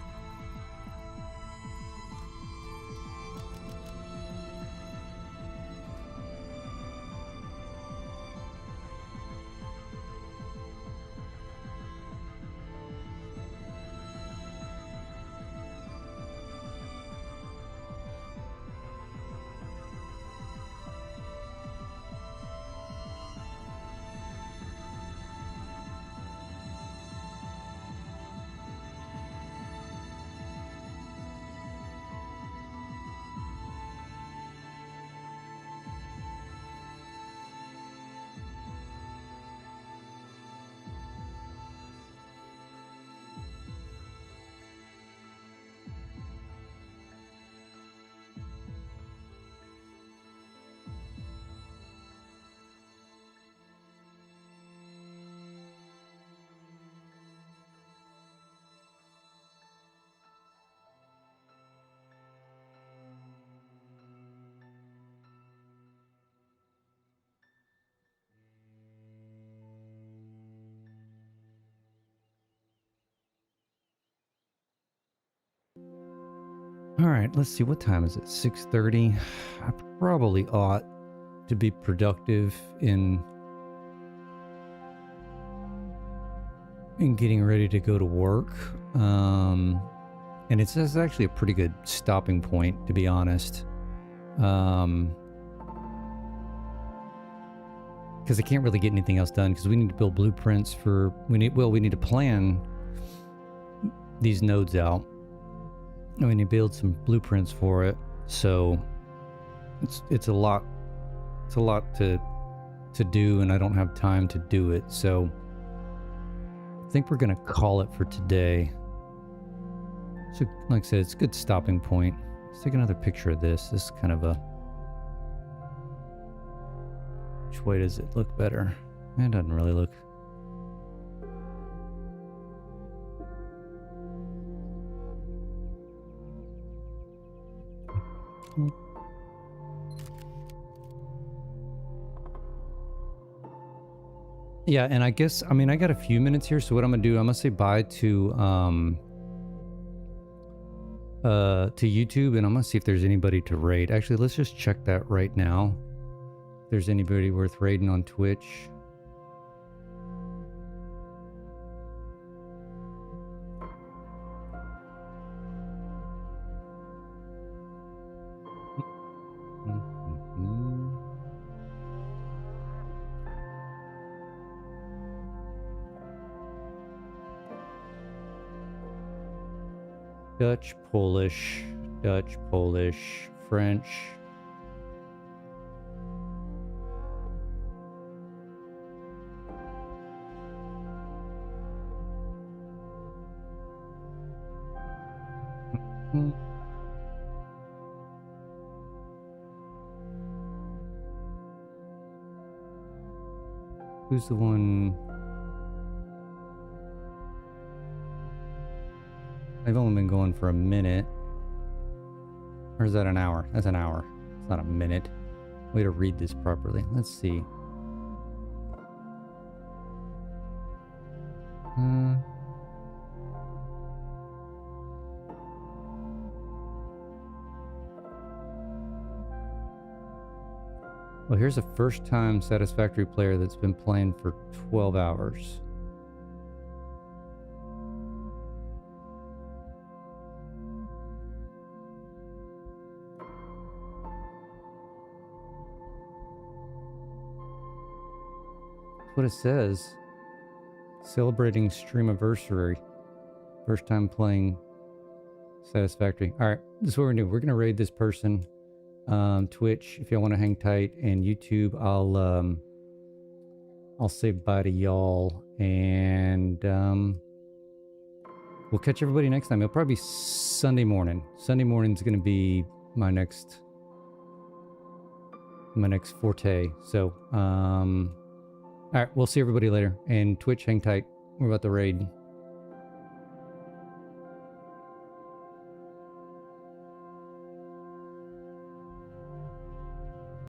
All right, let's see. What time is it? 6:30. I probably ought to be productive in getting ready to go to work. And it's actually a pretty good stopping point, to be honest. Because I can't really get anything else done because we need to build blueprints for... we need to plan these nodes out. And we need to build some blueprints for it. So it's a lot. It's a lot to do, and I don't have time to do it. So I think we're gonna call it for today. So like I said, it's a good stopping point. Let's take another picture of this. This is kind of a... which way does it look better? It doesn't really look... Yeah, and I guess, I mean, I got a few minutes here, so what I'm gonna do, I'm gonna say bye to YouTube, and I'm gonna see if there's anybody to raid. Actually, let's just check that right now. If there's anybody worth raiding on Twitch. Dutch, Polish, French. Who's the one? They've only been going for a minute. Or is that an hour? That's an hour. It's not a minute. Way to read this properly. Let's see. Well, here's a first-time Satisfactory player that's been playing for 12 hours. That's what it says. Celebrating streamiversary. First time playing Satisfactory. All right, this is what we're gonna do. We're gonna raid this person. Twitch, if y'all want to hang tight, and YouTube, I'll say bye to y'all, and we'll catch everybody next time. It'll probably be Sunday morning. Sunday morning's gonna be my next forte. So all right, we'll see everybody later. And Twitch, hang tight. We're about to raid.